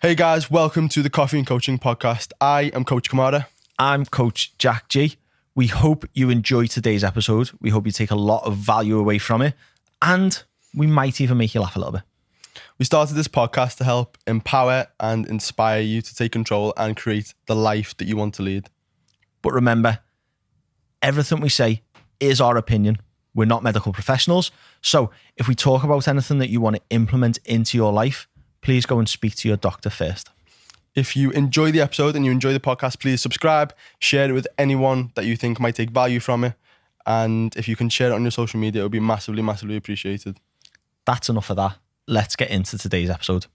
Hey guys, welcome to the Coffee and Coaching Podcast. I am Coach Kamara. I'm Coach Jack G. We hope you enjoy today's episode. We hope you take a lot of value away from it, and we might even make you laugh a little bit. We started this podcast to help empower and inspire you to take control and create the life that you want to lead. But remember, everything we say is our opinion. We're not medical professionals. So if we talk about anything that you want to implement into your life, please go and speak to your doctor first. If you enjoy the episode and you enjoy the podcast, please subscribe, share it with anyone that you think might take value from it. And if you can share it on your social media, it would be massively, massively appreciated. That's enough of that. Let's get into today's episode.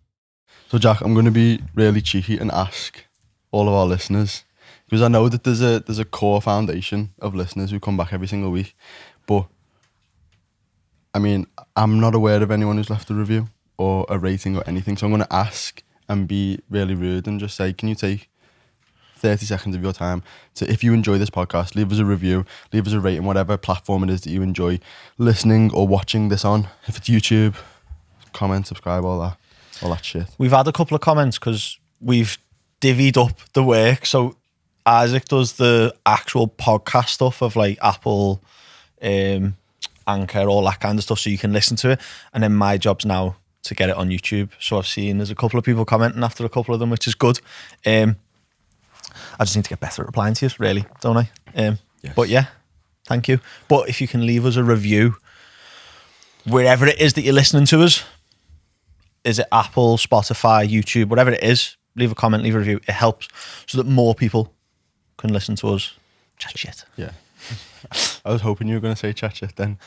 So Jack, I'm going to be really cheeky and ask all of our listeners, because I know that there's a core foundation of listeners who come back every single week. But I mean, I'm not aware of anyone who's left a review or a rating or anything. So I'm going to ask and be really rude and just say, can you take 30 seconds of your time to, if you enjoy this podcast, leave us a review, leave us a rating, whatever platform it is that you enjoy listening or watching this on. If it's YouTube, comment, subscribe, all that shit. We've had a couple of comments because we've divvied up the work. So Isaac does the actual podcast stuff of like Apple, Anchor, all that kind of stuff, so you can listen to it. And then my job's now to get it on YouTube. So I've seen there's a couple of people commenting after a couple of them, which is good. I just need to get better at replying to you, really, don't I? Yes. But yeah, thank you. But if you can leave us a review wherever it is that you're listening to us, is it Apple, Spotify, YouTube, whatever it is, leave a comment, leave a review. It helps so that more people can listen to us chat shit. Yeah. I was hoping you were going to say chat shit then.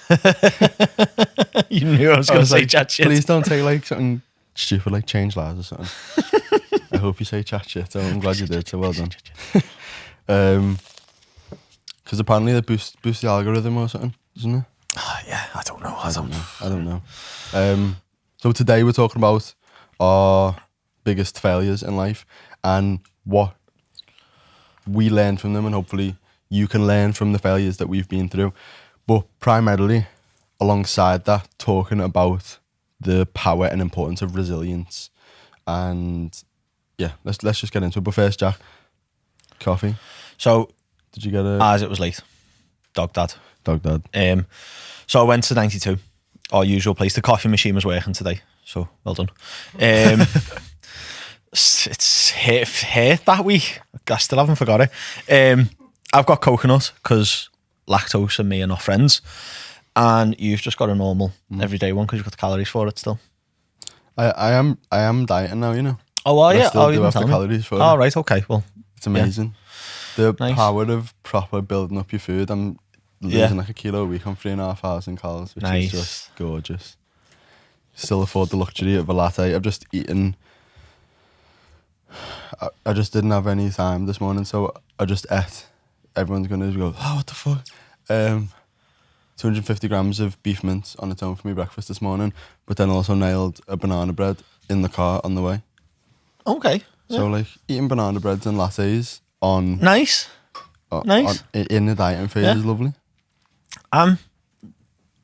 You knew I was going to say chat shit. Please don't say like something stupid like change lives or something. I hope you say chat shit. So I'm glad you did. So well done. Because apparently they boost the algorithm or something, isn't it? Yeah, I don't know. I don't know. So today we're talking about our biggest failures in life and what we learn from them, and hopefully you can learn from the failures that we've been through. But primarily, alongside that, talking about the power and importance of resilience. And yeah, let's just get into it. But first, Jack, coffee. So, did you get a... As it was late. Dog dad. So I went to 92, our usual place. The coffee machine was working today, so well done. It's hit that week. I still haven't forgot it. I've got coconut because lactose and me are not friends, and you've just got a normal everyday one because you've got the calories for it still. I am dieting now, you know. Oh, are you? I still do have the calories for it. Oh, right, okay. Well, it's amazing. Yeah. The power of proper building up your food. I'm losing like a kilo a week on 3,500 calories, which is just gorgeous. Still afford the luxury of a latte. I've just eaten. I just didn't have any time this morning, so I just ate. Everyone's going to go, oh, what the fuck? 250 grams of beef mince on its own for my breakfast this morning, but then also nailed a banana bread in the car on the way. Okay. So like eating banana breads and lattes on... Nice. In the dieting phase is lovely.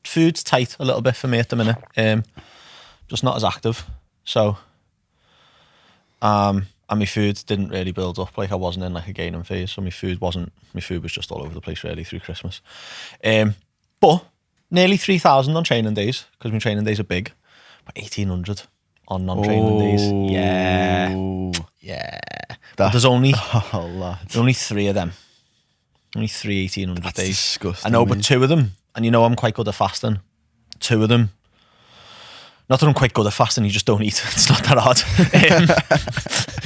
Food's tight a little bit for me at the minute. Just not as active. So... and my food didn't really build up. Like I wasn't in like a gaining phase, so my food was just all over the place really through Christmas. But nearly 3,000 on training days because my training days are big. But 1,800 on non-training days. Yeah. But there's only only 3 of them. Only 3 1,800 That's days. disgusting. I know, but 2 of them, and you know I'm quite good at fasting. 2 of them. Not that I'm quite good at fasting, you just don't eat. It's not that hard.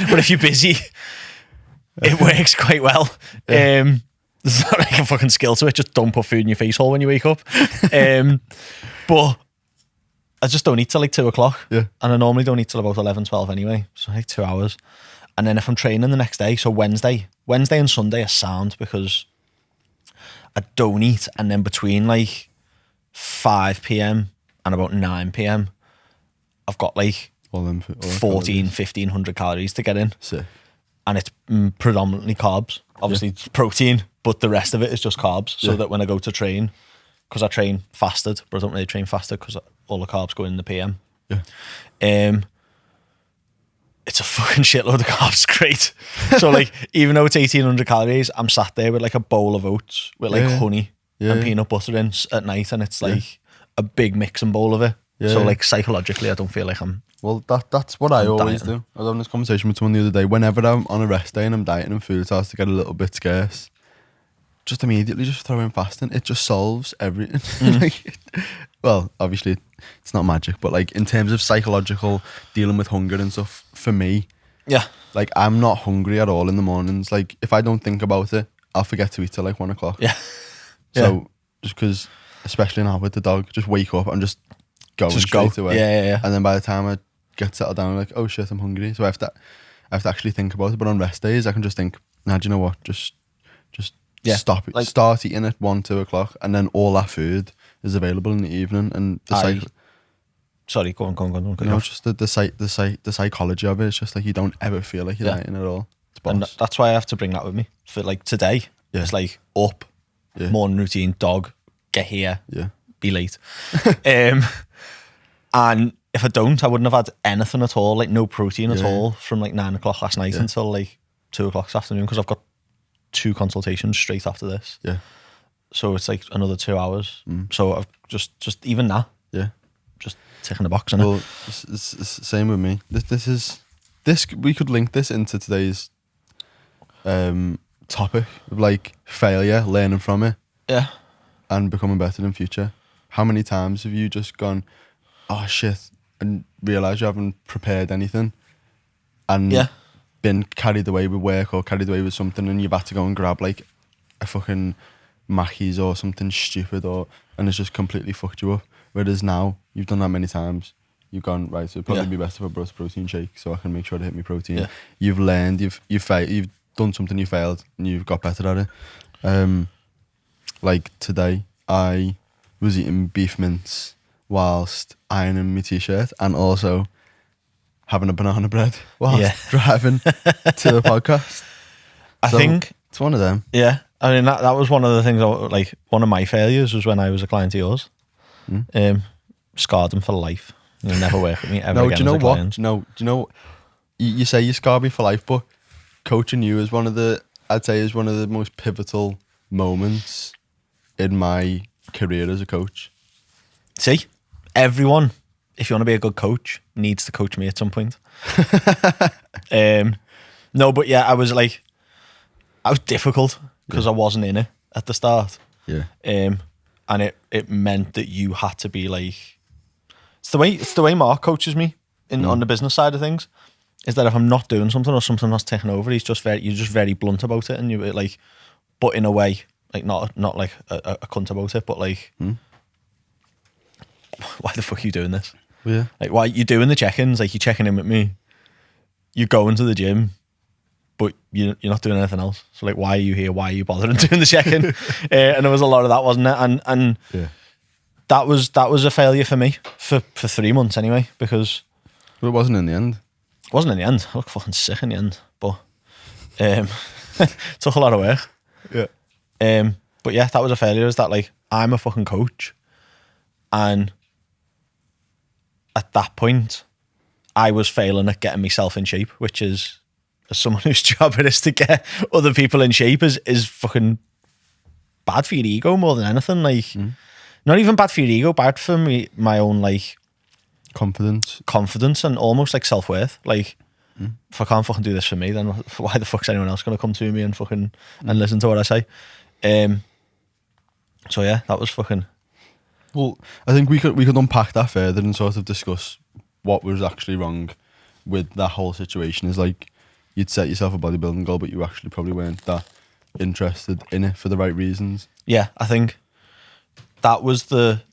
But if you're busy, it works quite well. There's not like a fucking skill to it. Just don't put food in your face hole when you wake up. But I just don't eat till like 2 o'clock. Yeah. And I normally don't eat till about 11, 12 anyway. So like 2 hours. And then if I'm training the next day, so Wednesday and Sunday are sound because I don't eat. And then between like 5 p.m. and about 9 p.m, I've got like 1,500 calories to get in. Sick. And it's predominantly carbs. Obviously it's protein, but the rest of it is just carbs. So that when I go to train, because I train fasted, but I don't really train fasted because all the carbs go in the PM. Yeah. it's a fucking shitload of carbs. Great. So like, even though it's 1,800 calories, I'm sat there with like a bowl of oats with like honey and peanut butter in at night, and it's like a big mixing bowl of it. So like psychologically, I don't feel like I'm. Well, that's what I always dieting. do. I was having this conversation with someone the other day. Whenever I'm on a rest day and I'm dieting and food starts to get a little bit scarce, just immediately just throw in fasting. It just solves everything. Like, well, obviously it's not magic, but like in terms of psychological dealing with hunger and stuff, for me, Yeah. like I'm not hungry at all in the mornings. Like if I don't think about it, I'll forget to eat till like 1 o'clock. Yeah. So just because, especially now with the dog, just wake up and just go straight away. Yeah. And then by the time I get settled down, I'm like, oh shit, I'm hungry. So I have to actually think about it. But on rest days, I can just think, nah, do you know what? Just stop it. Like, Start eating at 1, 2 o'clock, and then all that food is available in the evening. And sorry, go on. you know, just the psychology of it. It's just like you don't ever feel like you're dieting at all. It's boss. And that's why I have to bring that with me for like today. Yeah. It's like up, morning routine, dog, get here, be late. And if I don't, I wouldn't have had anything at all, like no protein at all from like 9 o'clock last night until like 2 o'clock this afternoon, because I've got 2 consultations straight after this. Yeah. So it's like another 2 hours. So I've just even that. Yeah. Just ticking the box, innit? Well, it's same with me. This we could link this into today's topic of like failure, learning from it, and becoming better in future. How many times have you just gone, oh shit, and realised you haven't prepared anything, and been carried away with work or carried away with something, and you've had to go and grab like a fucking Mackey's or something stupid, and it's just completely fucked you up. Whereas now you've done that many times, you've gone, right, so it'd probably be best if I brought a protein shake so I can make sure to hit my protein. Yeah. You've learned, you've failed, you've done something, you failed, and you've got better at it. Like today, I was eating beef mince whilst ironing my t-shirt and also having a banana bread whilst driving to the podcast. I think it's one of them. Yeah, I mean that was one of the things. Like one of my failures was when I was a client of yours. Scarred them for life. You'll never work with me ever again. Do you know as a what? client. No, do you know? You say you scarred me for life, but coaching you is I'd say is one of the most pivotal moments in my career as a coach. See, everyone, if you want to be a good coach, needs to coach me at some point. No, but yeah, I was difficult because I wasn't in it at the start. Yeah. And it meant that you had to be like, it's the way Mark coaches me on the business side of things, is that if I'm not doing something or something that's taken over, you're just very blunt about it, and you like, but in a way, like not like a cunt about it, but like, why the fuck are you doing this? Yeah. Like, why you doing the check-ins? Like, you're checking in with me, you're going to the gym, but you're not doing anything else. So like, why are you here? Why are you bothering doing the check-in? And there was a lot of that, wasn't it? And that was a failure for me for 3 months anyway, because it wasn't in the end. It wasn't in the end. I looked fucking sick in the end, but took a lot of work. Yeah. But yeah, that was a failure. Is that like, I'm a fucking coach, and at that point, I was failing at getting myself in shape, which is, as someone whose job it is to get other people in shape, is fucking bad for your ego more than anything. Like, not even bad for your ego, bad for me, my own like confidence and almost like self-worth. Like, if I can't fucking do this for me, then why the fuck's anyone else gonna come to me and fucking and listen to what I say? So yeah, that was fucking. Well, I think we could unpack that further and sort of discuss what was actually wrong with that whole situation. Is like, you'd set yourself a bodybuilding goal, but you actually probably weren't that interested in it for the right reasons. Yeah, I think that was the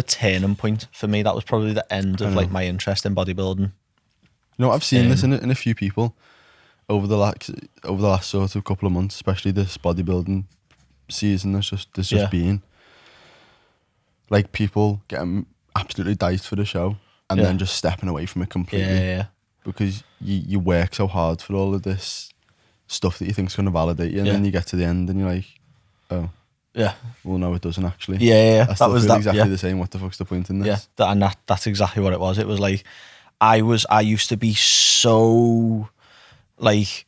turning point for me. That was probably the end of like my interest in bodybuilding. You know, I've seen this in a few people over the last sort of couple of months, especially this bodybuilding season. There's just been like people getting absolutely diced for the show and then just stepping away from it completely. Yeah. Because you work so hard for all of this stuff that you think's going to validate you, and then you get to the end and you're like, oh. Yeah. Well, no, it doesn't actually. Yeah. I still feel exactly the same. What the fuck's the point in this? Yeah, that's exactly what it was. It was like, I used to be so like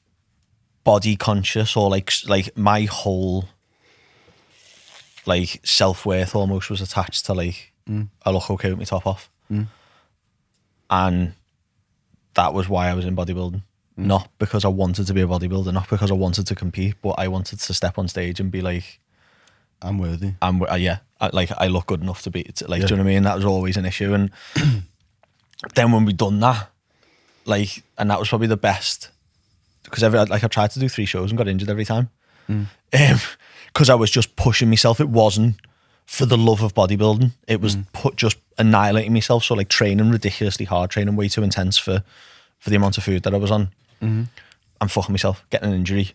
body conscious, or like my whole like self-worth almost was attached to like I look okay with my top off. And that was why I was in bodybuilding. Not because I wanted to be a bodybuilder, not because I wanted to compete, but I wanted to step on stage and be like, I'm worthy. I look good enough to be, do you know what I mean? That was always an issue. And then when we done that, like, and that was probably the best, because I tried to do 3 shows and got injured every time. Because I was just pushing myself. It wasn't for the love of bodybuilding. It was just annihilating myself. So like training ridiculously hard, training way too intense for the amount of food that I was on. And fucking myself, getting an injury,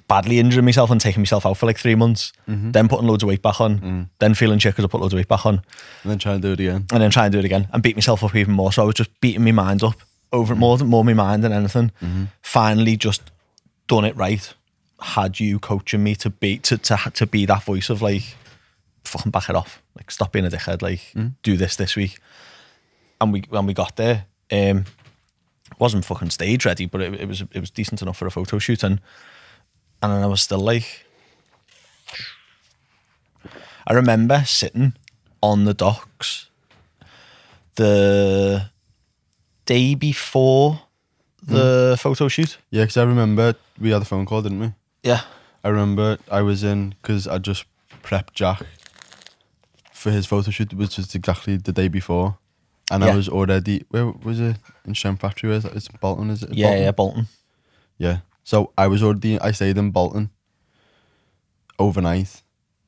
badly injuring myself and taking myself out for like 3 months, then putting loads of weight back on, then feeling shit because I put loads of weight back on. And then try and do it again. And then try and do it again and beat myself up even more. So I was just beating my mind up over more my mind than anything. Finally just done it right. Had you coaching me to be that voice of like, fucking back it off. Like, stop being a dickhead. Like, do this week. And when we got there, wasn't fucking stage ready, but it was decent enough for a photo shoot. And then I was still like, I remember sitting on the docks the day before the photo shoot. Yeah, because I remember we had a phone call, didn't we? Yeah. I remember I was in, because I just prepped Jack for his photo shoot, which was exactly the day before. And I was already, where was it? In Strength Factory? Where is that? It's Bolton, is it? Yeah, Bolton. Yeah. So I stayed in Bolton overnight,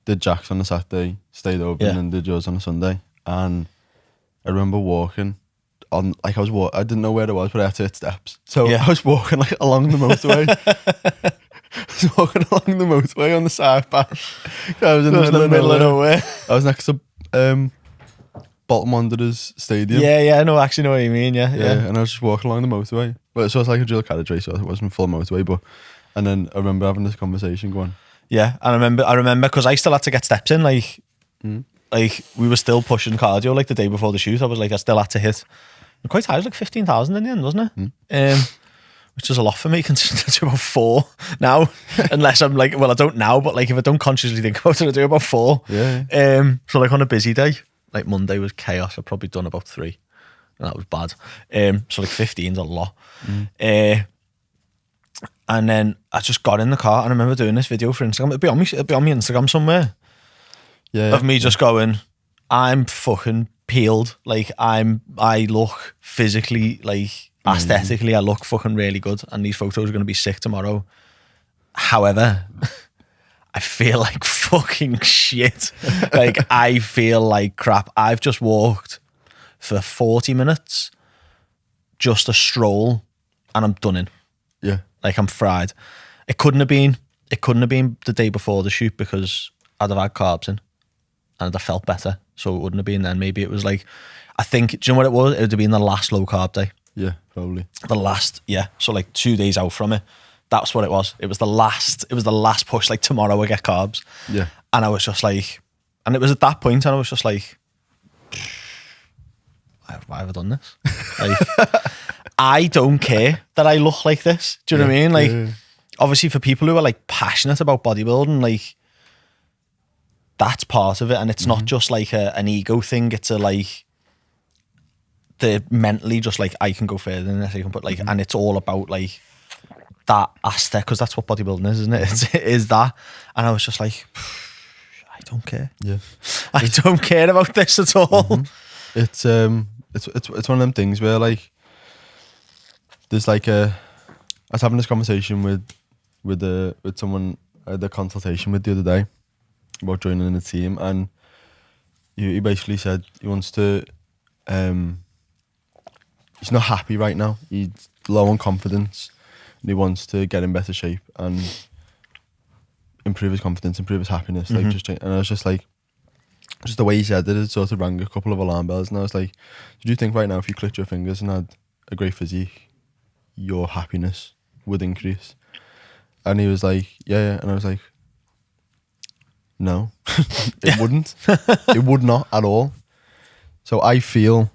did Jack's on a Saturday, stayed open and did yours on a Sunday. And I remember walking on, like I didn't know where it was, but I had to hit steps. So I was walking like along the motorway. I was walking along the motorway on the side back. I was in the middle of nowhere. I was next to Bolton Wanderers Stadium. Yeah, I know what you mean, yeah. And I was just walking along the motorway. Well, so it's like a dual carriageway, so it wasn't full motorway, but, and then I remember having this conversation going. Yeah, I remember because I still had to get steps in, like we were still pushing cardio like the day before the shoot. I was like, I still had to hit quite high. It was like 15,000 in the end, wasn't it? Which is a lot for me, considering I do about 4 now. Unless I'm like, well, I don't now, but like if I don't consciously think about it, I do about 4. Yeah. So like on a busy day, like Monday was chaos. I've probably done about 3. And that was bad. So like 15's a lot. And then I just got in the car and I remember doing this video for Instagram. It'll be on my Instagram somewhere. Yeah. Of me just going, I'm fucking peeled. Like I look physically, like aesthetically, I look fucking really good. And these photos are going to be sick tomorrow. However, I feel like fucking shit. Like I feel like crap. I've just walked for 40 minutes, just a stroll, and I'm done in. Yeah. Like I'm fried. It couldn't have been the day before the shoot because I'd have had carbs in and I'd have felt better. So it wouldn't have been then. Maybe it was like, I think, do you know what it was? It would have been the last low carb day. Yeah, probably. The last, yeah. So like 2 days out from it. That's what it was. It was the last push, like tomorrow I get carbs. Yeah. And I was just like, and it was at that point and I was just like, why have I done this? Like, I don't care that I look like this. Do you know what I mean? Like, obviously for people who are like passionate about bodybuilding, like that's part of it. And it's not just like an ego thing. It's a like, they're mentally just like, I can go further than this. I can put like, and it's all about like that aesthetic, because that's what bodybuilding is, isn't it? It is that. And I was just like, I don't care. Yeah. I don't care about this at all. It's one of them things where like there's like I was having this conversation with someone I had a consultation with the other day about joining the team, and he basically said he wants to he's not happy right now. He's low on confidence and he wants to get in better shape and improve his confidence, improve his happiness. Like and I was just like, just the way he said it sort of rang a couple of alarm bells, and I was like, do you think right now if you clicked your fingers and had a great physique, your happiness would increase? And he was like, yeah. And I was like, no, it wouldn't. It would not at all. So I feel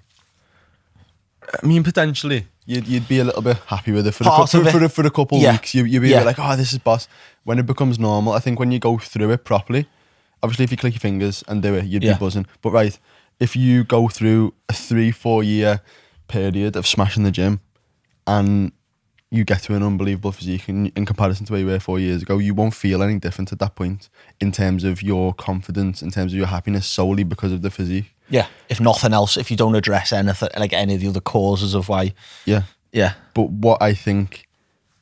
I mean, potentially, you'd be a little bit happy with it for Part of it. for a couple Yeah. weeks. You'd be a Yeah. bit like, oh, this is boss. When it becomes normal, I think when you go through it properly, obviously if you click your fingers and do it, you'd Yeah. be buzzing. But right, if you go through a 3-4 year period of smashing the gym and you get to an unbelievable physique in comparison to where you were 4 years ago, you won't feel any different at that point in terms of your confidence, in terms of your happiness, solely because of the physique. Yeah. If nothing else, if you don't address anything, like any of the other causes of why. Yeah. Yeah. But what I think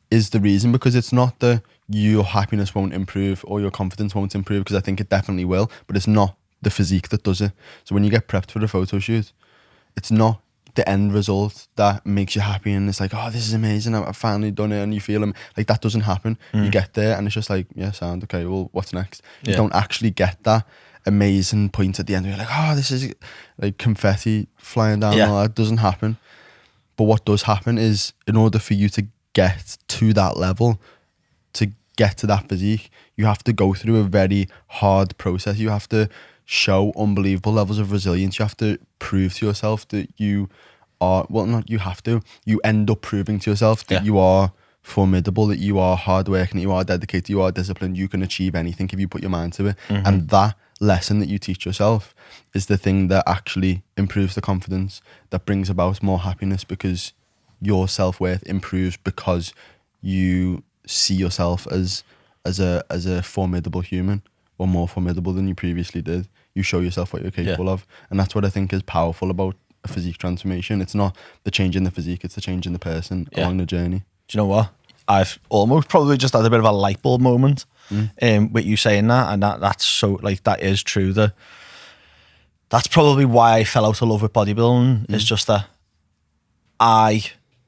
is the reason, because it's not that your happiness won't improve or your confidence won't improve, because I think it definitely will, but it's not the physique that does it. So when you get prepped for a photo shoot, it's not the end result that makes you happy and it's like, oh, this is amazing, I've finally done it, and you feel them. Like, that doesn't happen. You get there and it's just like, yeah, sound okay, well, what's next? You Yeah. don't actually get that amazing point at the end where you're like, oh, this is like confetti flying down. Yeah. All that doesn't happen. But what does happen is, in order for you to get to that level, to get to that physique, you have to go through a very hard process. You have to show unbelievable levels of resilience. You have to prove to yourself that you are, well, not you have to, you end up proving to yourself that Yeah. you are formidable, that you are hardworking, that you are dedicated, you are disciplined, you can achieve anything if you put your mind to it. And that lesson that you teach yourself is the thing that actually improves the confidence, that brings about more happiness, because your self-worth improves because you see yourself as a formidable human, or more formidable than you previously did. You show yourself what you're capable of, and that's what I think is powerful about a physique transformation. It's not the change in the physique, it's the change in the person along the journey. Do you know what? I've almost probably just had a bit of a light bulb moment with you saying that, and that's so, like, that is true. That's probably why I fell out of love with bodybuilding. It's just that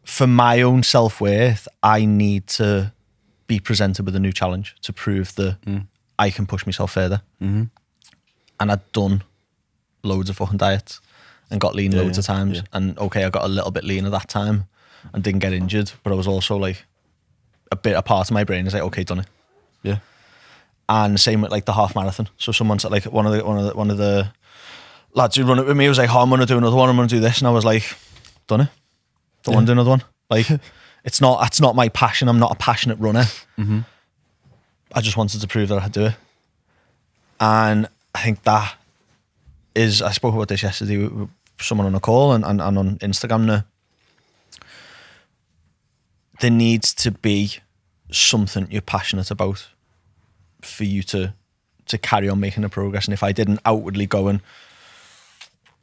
for my own self-worth, I need to be presented with a new challenge to prove that I can push myself further. And I'd done loads of fucking diets and got lean loads of times. And okay, I got a little bit leaner that time and didn't get injured, but I was also like, a part of my brain is like, okay, done it. Yeah. And same with like the half marathon. So someone said, like, one of the lads who run it with me was like, oh, I'm gonna do another one, I'm gonna do this, and I was like, done it. Don't want to do another one. Like, that's not my passion. I'm not a passionate runner. I just wanted to prove that I could do it. And I think that is, I spoke about this yesterday with someone on a call and on Instagram now. There needs to be something you're passionate about for you to carry on making the progress. And if I didn't outwardly go and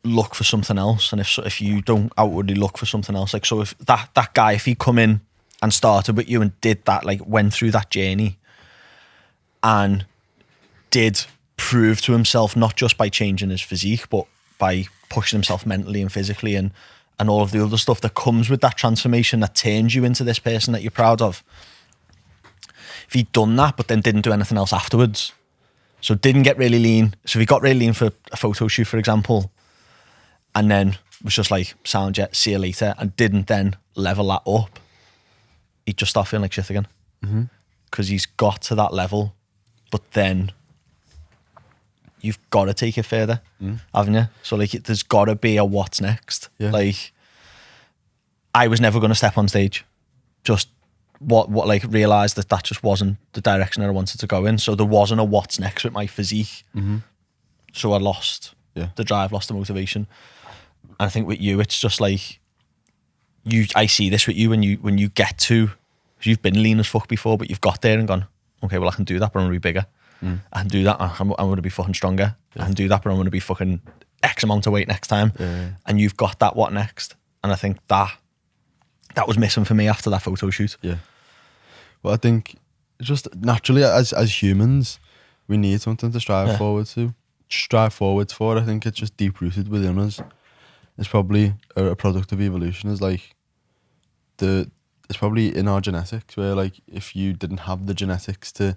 look for something else, and if you don't outwardly look for something else, like, so if that guy, if he come in and started with you and did that, like, went through that journey and did prove to himself, not just by changing his physique, but by pushing himself mentally and physically and all of the other stuff that comes with that transformation that turns you into this person that you're proud of. If he'd done that, but then didn't do anything else afterwards, so didn't get really lean. So if he got really lean for a photo shoot, for example, and then was just like, sound jet, see you later, and didn't then level that up, he'd just start feeling like shit again. Because he's got to that level, but then you've got to take it further, haven't you? So, like, there's got to be a what's next. Yeah. Like, I was never going to step on stage. Just what like realised that just wasn't the direction that I wanted to go in. So there wasn't a what's next with my physique. So I lost the drive, lost the motivation. And I think with you, it's just like, I see this with you when you get to, 'cause you've been lean as fuck before, but you've got there and gone, okay, well, I can do that, but I'm going to be bigger. I can do that, I'm going to be fucking stronger. I can do that, but I'm going to be fucking X amount of weight next time. And you've got that what next. And I think that was missing for me after that photo shoot. Yeah. Well, I think just naturally as humans, we need something to strive forwards for. I think it's just deep rooted within us. It's probably a product of evolution. Is like it's probably in our genetics, where, like, if you didn't have the genetics to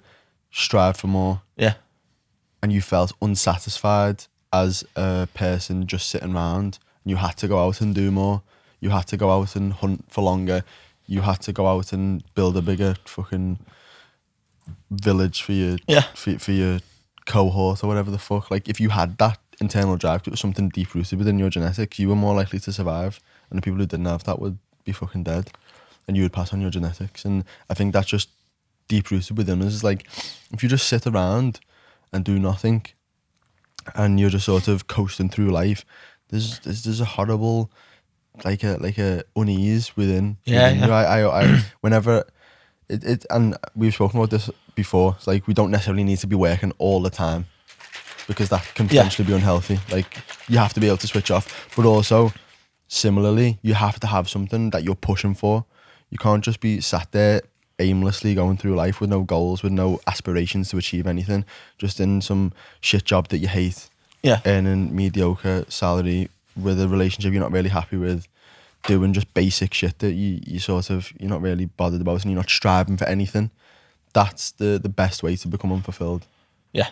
strive for more, and you felt unsatisfied as a person just sitting around, and you had to go out and do more, you had to go out and hunt for longer, you had to go out and build a bigger fucking village for your for your cohort or whatever the fuck. Like, if you had that internal drive, it was something deep rooted within your genetics, you were more likely to survive and the people who didn't have that would be fucking dead, and you would pass on your genetics. And I think that's just deep rooted within us. It's like, if you just sit around and do nothing, and you're just sort of coasting through life, there's a horrible, like a unease within you. I whenever it and we've spoken about this before. It's like, we don't necessarily need to be working all the time, because that can potentially be unhealthy. Like, you have to be able to switch off, but also similarly, you have to have something that you're pushing for. You can't just be sat there aimlessly going through life with no goals, with no aspirations to achieve anything, just in some shit job that you hate, earning mediocre salary with a relationship you're not really happy with, doing just basic shit that you're not really bothered about, and you're not striving for anything. That's the best way to become unfulfilled. Yeah.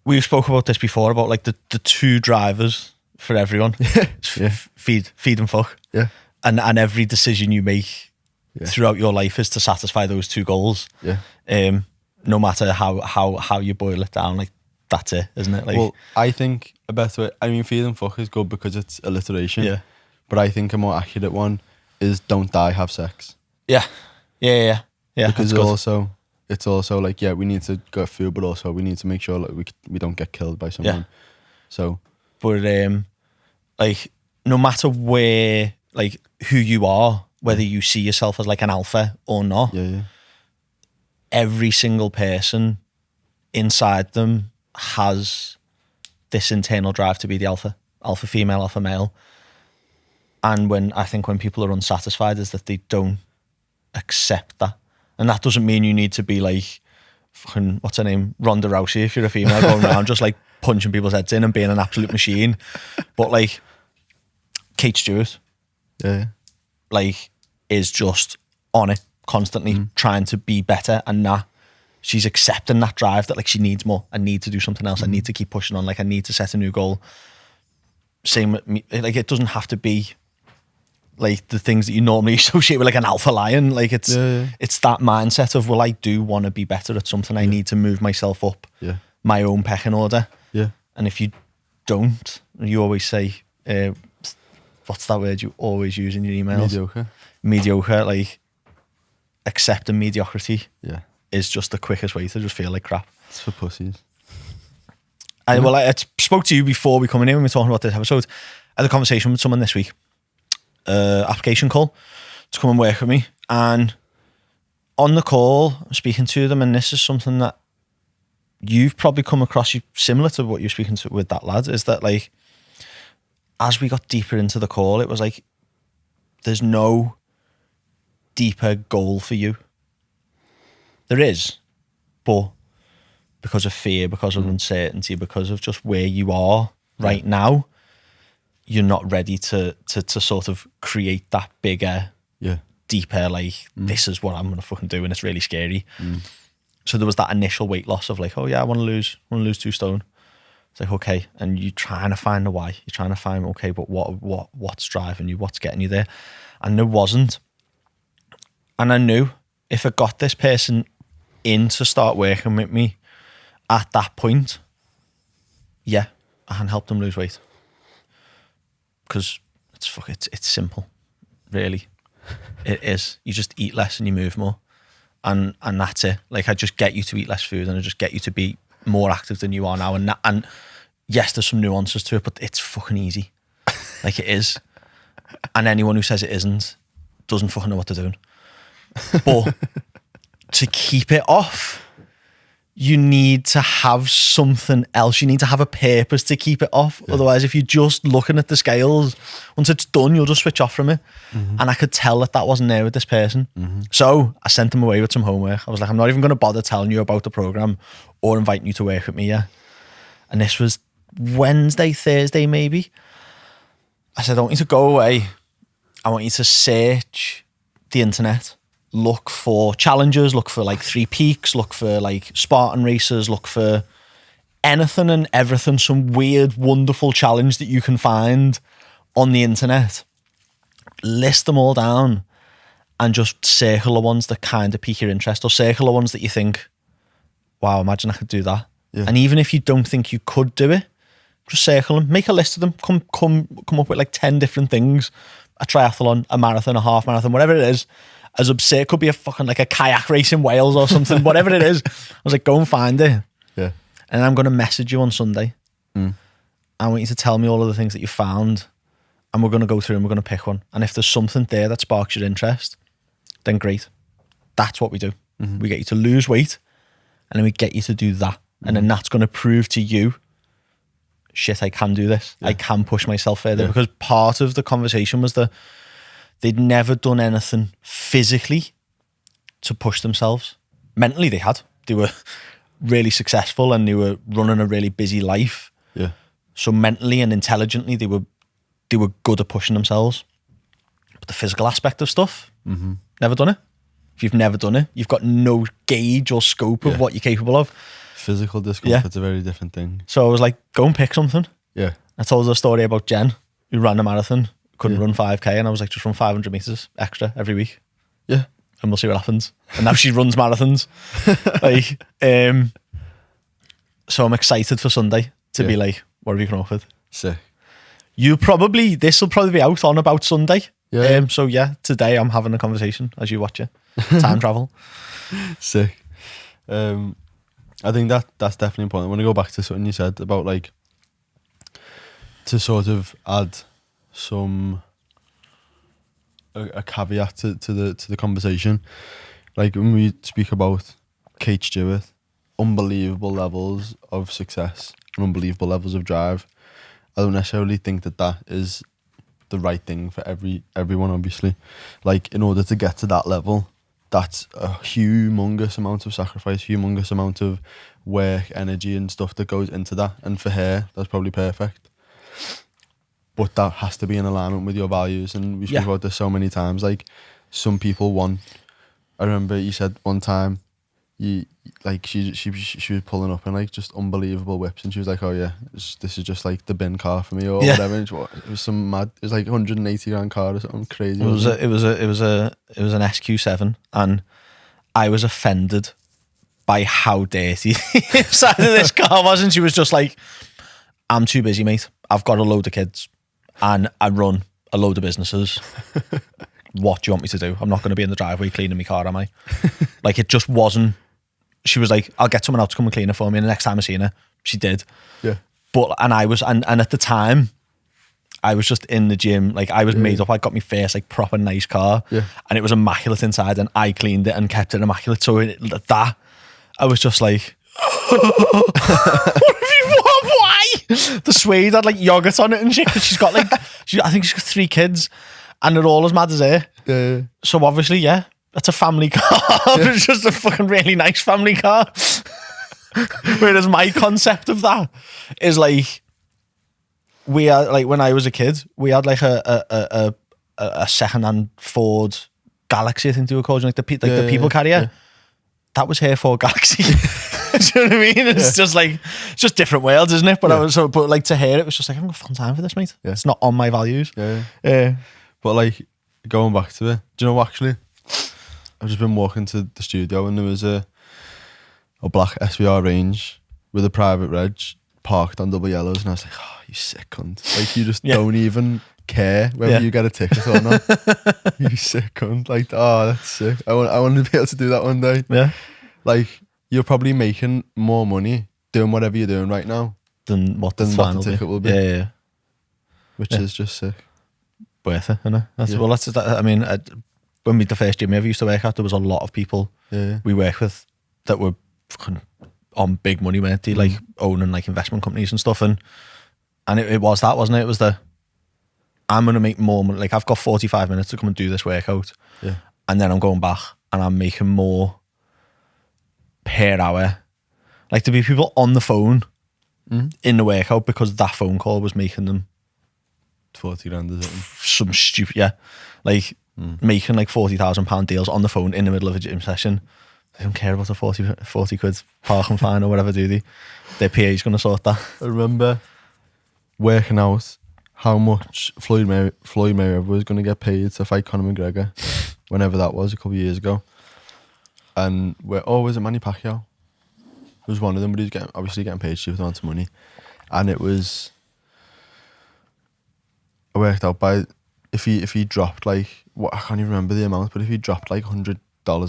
We've spoke about this before, about like the two drivers for everyone. Feed and fuck. Yeah. And every decision you make throughout your life is to satisfy those two goals. Yeah. No matter how you boil it down, like, that's it, isn't it? Like, well, I think a better way, I mean, feed and fuck is good because it's alliteration. Yeah. But I think a more accurate one is don't die, have sex. Yeah. Because it's also like, we need to get food, but also we need to make sure like we don't get killed by someone. Yeah. So, but like, no matter where, like, who you are, whether you see yourself as like an alpha or not, every single person inside them has this internal drive to be the alpha female, alpha male. And when people are unsatisfied, is that they don't accept that. And that doesn't mean you need to be like fucking, what's her name, Ronda Rousey, if you're a female, going around just like punching people's heads in and being an absolute machine. But like Kate Stewart, like, is just on it constantly, trying to be better, and that she's accepting that drive that like she needs more. I need to do something else. I need to keep pushing on. Like, I need to set a new goal. Same with me. Like, it doesn't have to be like the things that you normally associate with like an alpha lion. Like, it's that mindset of, well, I do want to be better at something. I need to move myself up my own pecking order. Yeah. And if you don't, you always say, what's that word you always use in your emails? Mediocre. Like, accepting mediocrity is just the quickest way to just feel like crap. It's for pussies. I spoke to you before we coming in when we were talking about this episode. I had a conversation with someone this week, application call to come and work with me. And on the call, I'm speaking to them, and this is something that you've probably come across, similar to what you're speaking to with that lad, is that like, as we got deeper into the call, it was like, there's no deeper goal for you. There is, but because of fear, because of uncertainty, because of just where you are right now, you're not ready to sort of create that bigger, deeper, like, this is what I'm going to fucking do, and it's really scary. So there was that initial weight loss of like, oh yeah, I want to lose 2 stone. It's like, okay, and you're trying to find the why. You're trying to find, okay, but what's driving you? What's getting you there? And there wasn't. And I knew if I got this person in to start working with me at that point, I can help them lose weight. Because it's simple, really. It is. You just eat less and you move more. And that's it. Like, I just get you to eat less food, and I just get you to be more active than you are now. And yes, there's some nuances to it, but it's fucking easy. Like, it is. And anyone who says it isn't doesn't fucking know what they're doing. But to keep it off, you need to have something else. You need to have a purpose to keep it off. Otherwise, if you're just looking at the scales, once it's done, you'll just switch off from it. And I could tell that wasn't there with this person. So I sent them away with some homework. I was like, I'm not even going to bother telling you about the program or inviting you to work with me. And this was Wednesday, Thursday, maybe. I said, I want you to go away. I want you to search the internet. Look for challenges, look for like 3 peaks, look for like Spartan races, look for anything and everything, some weird, wonderful challenge that you can find on the internet. List them all down and just circle the ones that kind of pique your interest, or circle the ones that you think, wow, imagine I could do that. And even if you don't think you could do it, Just circle them, make a list of them, come up with like 10 different things, a triathlon, a marathon, a half marathon, whatever it is. As absurd, it could be a fucking like a kayak race in Wales or something, whatever it is. I was like, go and find it. Yeah. And I'm going to message you on Sunday. Mm. I want you to tell me all of the things that you found, and we're going to go through and we're going to pick one. And if there's something there that sparks your interest, then great. That's what we do. Mm-hmm. We get you to lose weight, and then we get you to do that. And then that's going to prove to you, shit, I can do this. Yeah. I can push myself further. Yeah. Because part of the conversation was that they'd never done anything physically to push themselves. Mentally, they had. They were really successful and they were running a really busy life. Yeah. So mentally and intelligently, they were good at pushing themselves. But the physical aspect of stuff, never done it. If you've never done it, you've got no gauge or scope of what you're capable of. Physical discomfort's a very different thing. So I was like, go and pick something. Yeah. I told her a story about Jen, who ran a marathon, couldn't run 5K, and I was like, just run 500 meters extra every week. Yeah. And we'll see what happens. And now she runs marathons. So I'm excited for Sunday to be like, what have you come up with? Sick. This will probably be out on about Sunday. Yeah. So yeah, today I'm having a conversation as you watch it. Time travel. Sick. I think that's definitely important. I want to go back to something you said about like to sort of add some a caveat to the conversation. Like when we speak about Kate Stewart, unbelievable levels of success and unbelievable levels of drive. I don't necessarily think that is the right thing for everyone, obviously. Like in order to get to that level, that's a humongous amount of sacrifice, humongous amount of work, energy and stuff that goes into that. And for her, that's probably perfect. But that has to be in alignment with your values. And we speak about this so many times. Like some people I remember you said one time, she was pulling up in like just unbelievable whips, and she was like, "Oh yeah, this is just like the bin car for me or whatever." And it was some mad. It was like 180 grand car or something crazy. It was an SQ7, and I was offended by how dirty the inside of this car was, and she was just like, "I'm too busy, mate. I've got a load of kids, and I run a load of businesses. What do you want me to do? I'm not going to be in the driveway cleaning my car, am I?" Like it just wasn't. She was like, "I'll get someone else to come and clean it for me." And the next time I seen her, she did. Yeah. But and at the time, I was just in the gym, like I was made up. I got my first like proper nice car, and it was immaculate inside, and I cleaned it and kept it immaculate. So I was just like, "What have you? Why?" The suede had like yogurt on it and shit. Because she's got like, I think she's got 3 kids, and they're all as mad as her. Yeah. So obviously, that's a family car. It's just a fucking really nice family car. Whereas my concept of that is like, we are like when I was a kid, we had like a second-hand Ford Galaxy, I think they were called, like the people carrier. Yeah. That was her Ford Galaxy. Do you know what I mean? It's just like, it's just different worlds, isn't it? But but like to her, it was just like, I'm having a fun time for this, mate. Yeah. It's not on my values. Yeah. But like going back to it, do you know actually? I've just been walking to the studio and there was a black SVR range with a private reg parked on double yellows, and I was like, "Oh, you sick cunt. Like you just don't even care whether you get a ticket or not. You sick cunt." Like, oh, that's sick. I want to be able to do that one day. Yeah. Like you're probably making more money doing whatever you're doing right now than what the ticket will be. Yeah. Which is just sick. Worth it, isn't it? Well, that's I mean, when we the first gym we ever used to work at, there was a lot of people we worked with that were fucking on big money, weren't they? Like owning like investment companies and stuff, and it was that, wasn't it? It was I'm gonna make more money. Like I've got 45 minutes to come and do this workout, and then I'm going back and I'm making more per hour. Like to be people on the phone in the workout because that phone call was making them 40 grand, is it? Some stupid, like making like £40,000 deals on the phone in the middle of a gym session. They don't care about the 40 quid parking fine or whatever, do they? Their PA's going to sort that. I remember working out how much Floyd Mayweather was going to get paid to fight Conor McGregor, whenever that was, a couple of years ago. And was it Manny Pacquiao? It was one of them, but he was obviously getting paid stupid amounts of money. and it was. I worked out by if he dropped like what I can't even remember the amount, but if he dropped like $100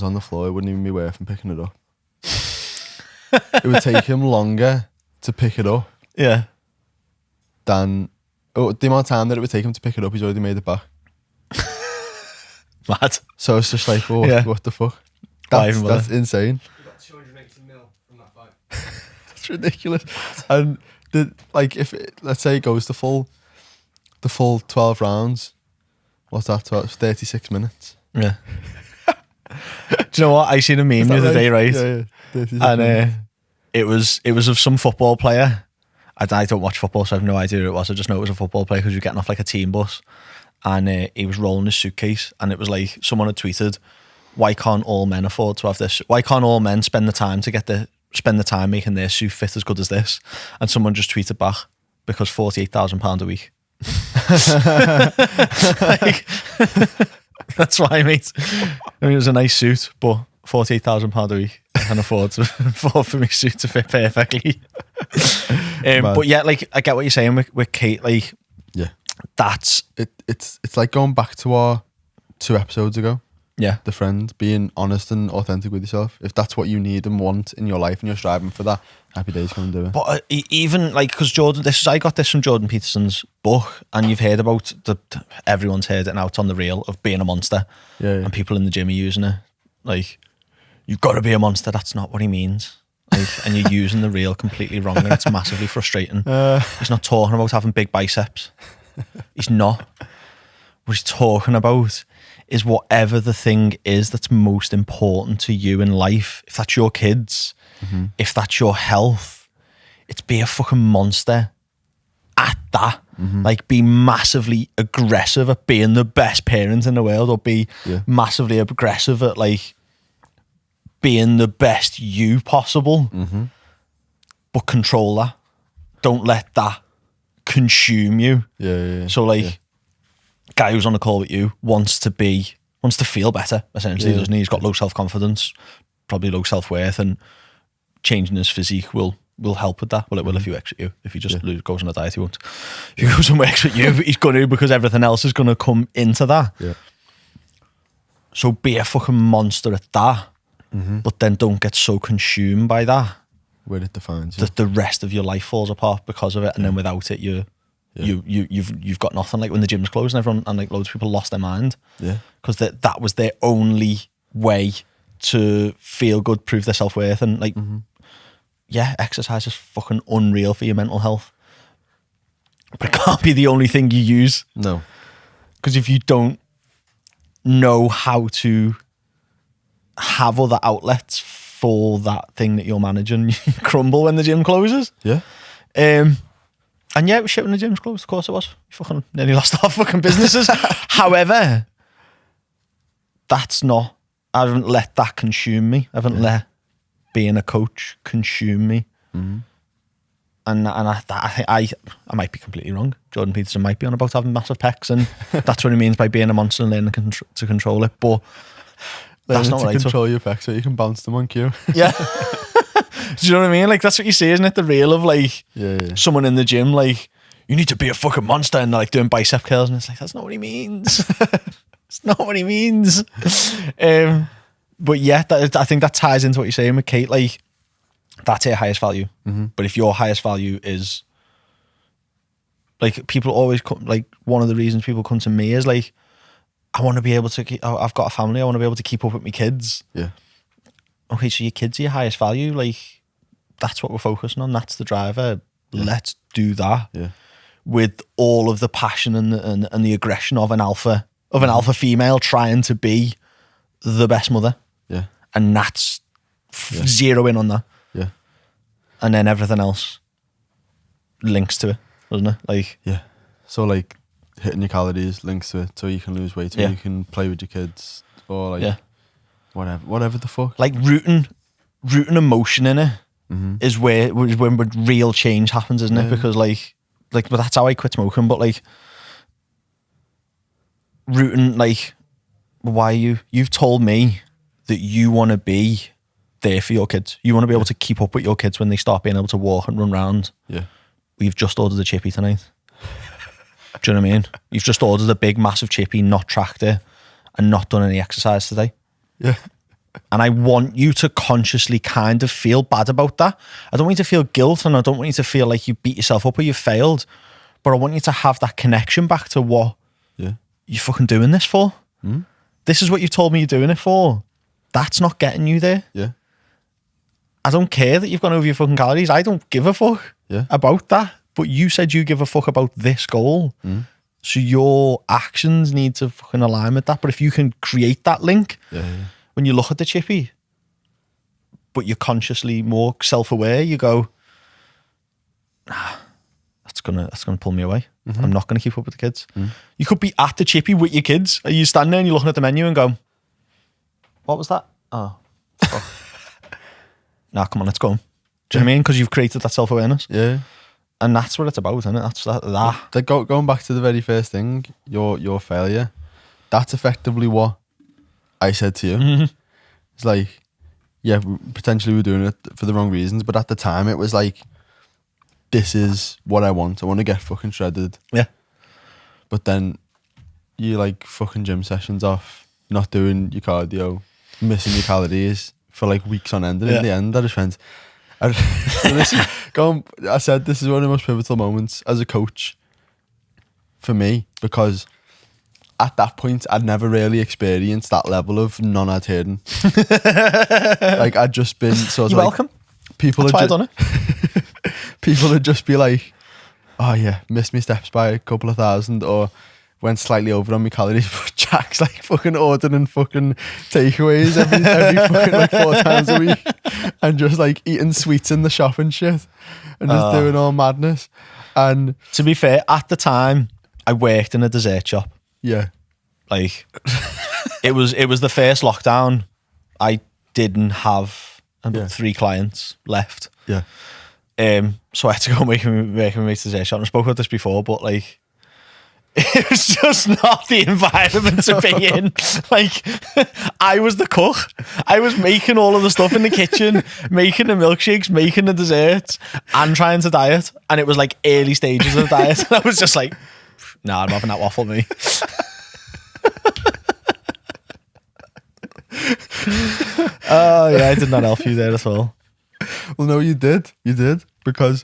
on the floor, it wouldn't even be worth him picking it up. It would take him longer to pick it up Yeah. than the amount of time that it would take him to pick it up. He's already made it back. Mad. So it's just like, oh, Yeah. what the fuck? Not even That's bother. insane. You got 280 mil from that fight. It's ridiculous. And like if let's say it goes the full 12 rounds, what's that? 36 minutes. Yeah. Do you know what? I seen a meme Is the that other day, right? Yeah. 36 And minutes. it was of some football player. I don't watch football, so I have no idea who it was. I just know it was a football player because you're getting off like a team bus, and he was rolling his suitcase, and it was like someone had tweeted, "Why can't all men afford to have this? Why can't all men spend the time making their suit fit as good as this?" And someone just tweeted back, "Because £48,000 a week." Like, that's why, mate. I mean, it was a nice suit, but £48,000 a week. I can afford for my suit to fit perfectly. But yeah, like I get what you're saying with Kate. Like, Yeah. that's It's like going back to our 2 episodes ago. yeah, The friend, being honest and authentic with yourself. If that's what you need and want in your life and you're striving for that, happy days, come and do it. But even like, because I got this from Jordan Peterson's book, and you've heard about everyone's heard it now. It's on the reel of being a monster, Yeah. and people in the gym are using it. Like, you've got to be a monster. That's not what he means. Like, and you're using the reel completely wrong, and it's massively frustrating. He's not talking about having big biceps. He's not. What he's talking about is whatever the thing is that's most important to you in life. If that's your kids, if that's your health, it's be a fucking monster at that. Like, be massively aggressive at being the best parent in the world, or be massively aggressive at like being the best you possible. But control that. Don't let that consume you. Yeah. So like, guy who's on the call with you wants to feel better, essentially, doesn't he? He's got low self-confidence, probably low self-worth, and changing his physique will help with that. Well, it will if you exit you. If he just goes on a diet, he won't. If he goes and works with you, he's going to, because everything else is going to come into that. Yeah. So be a fucking monster at that, but then don't get so consumed by that Where it defines you. that the rest of your life falls apart because of it, and then without it, you've got nothing. Like when the gym's closed and everyone, and like loads of people lost their mind, because that was their only way to feel good, prove their self-worth, and like exercise is fucking unreal for your mental health, but it can't be the only thing you use, No. because if you don't know how to have other outlets for that thing that you're managing, you crumble when the gym closes. Yeah. And yeah, it was shit when the gym's closed. Of course it was. We fucking nearly lost our fucking businesses. However, that's not. I haven't let that consume me. I haven't let being a coach consume me. And I might be completely wrong. Jordan Peterson might be on about having massive pecs, and that's what he means by being a monster and learning to control it. But that's not to right. control your pecs so you can bounce them on cue. Yeah. Do you know what I mean? Like, that's what you see, isn't it? The reel of like someone in the gym, like, you need to be a fucking monster, and they're like doing bicep curls, and it's like, that's not what he means. It's not what he means. But yeah, I think that ties into what you're saying with Kate. Like, that's your highest value. But if your highest value is, like, people always come, like, one of the reasons people come to me is like, I want to be able to I've got a family, I want to be able to keep up with my kids. Yeah. Okay, so your kids are your highest value. Like, that's what we're focusing on. That's the driver. Let's do that with all of the passion and the aggression of an alpha female trying to be the best mother. Yeah. And that's zero in on that. Yeah. And then everything else links to it, doesn't it? Like, So like hitting your calories links to it, so you can lose weight, so you can play with your kids, or like whatever the fuck. like rooting emotion in it is when real change happens, isn't it? Because like, but that's how I quit smoking. But like, rooting, like, why you've told me that you want to be there for your kids. You want to be able to keep up with your kids when they start being able to walk and run around. Yeah. we've just ordered a chippy tonight. Do you know what I mean? You've just ordered a big, massive chippy, not tracked it, and not done any exercise today. Yeah. And I want you to consciously kind of feel bad about that. I don't want you to feel guilt, and I don't want you to feel like you beat yourself up or you failed. But I want you to have that connection back to what you're fucking doing this for. This is what you've told me you're doing it for. That's not getting you there. Yeah. I don't care that you've gone over your fucking calories. I don't give a fuck about that. But you said you give a fuck about this goal. So your actions need to fucking align with that. But if you can create that link when you look at the chippy, but you're consciously more self-aware, you go, that's gonna pull me away. I'm not gonna keep up with the kids. You could be at the chippy with your kids. Are you standing there and you're looking at the menu and go, what was that? Oh, fuck. Nah, come on, let's go. Do you know what I mean? Because you've created that self-awareness. Yeah. And that's what it's about, isn't it? That's that. Going back to the very first thing, your failure, that's effectively what I said to you. It's like, yeah, potentially we're doing it for the wrong reasons, but at the time it was like, this is what I want. I want to get fucking shredded. Yeah. But then you like fucking gym sessions off, not doing your cardio, missing your calories for like weeks on end. And in the end, I just went, I said this is one of the most pivotal moments as a coach for me, because at that point I'd never really experienced that level of non-adhering. Like I'd just been sort of You're like, welcome. People That's why I've done it. People would just be like, oh yeah, missed me steps by a couple of thousand, or went slightly over on my calories. But Jack's like fucking ordering fucking takeaways every fucking like 4 times a week, and just like eating sweets in the shop and shit, and just doing all madness. And to be fair, at the time I worked in a dessert shop. yeah, Like it was the first lockdown. I didn't have about 3 clients left. yeah, So I had to go make my dessert shop. And I spoke about this before, but like it was just not the environment to be in. Like I was the cook. I was making all of the stuff in the kitchen, making the milkshakes, making the desserts, and trying to diet. And it was like early stages of diet. And I was just like, nah, I'm having that waffle, me. Oh yeah, I did not help you there at all. well, no, you did, because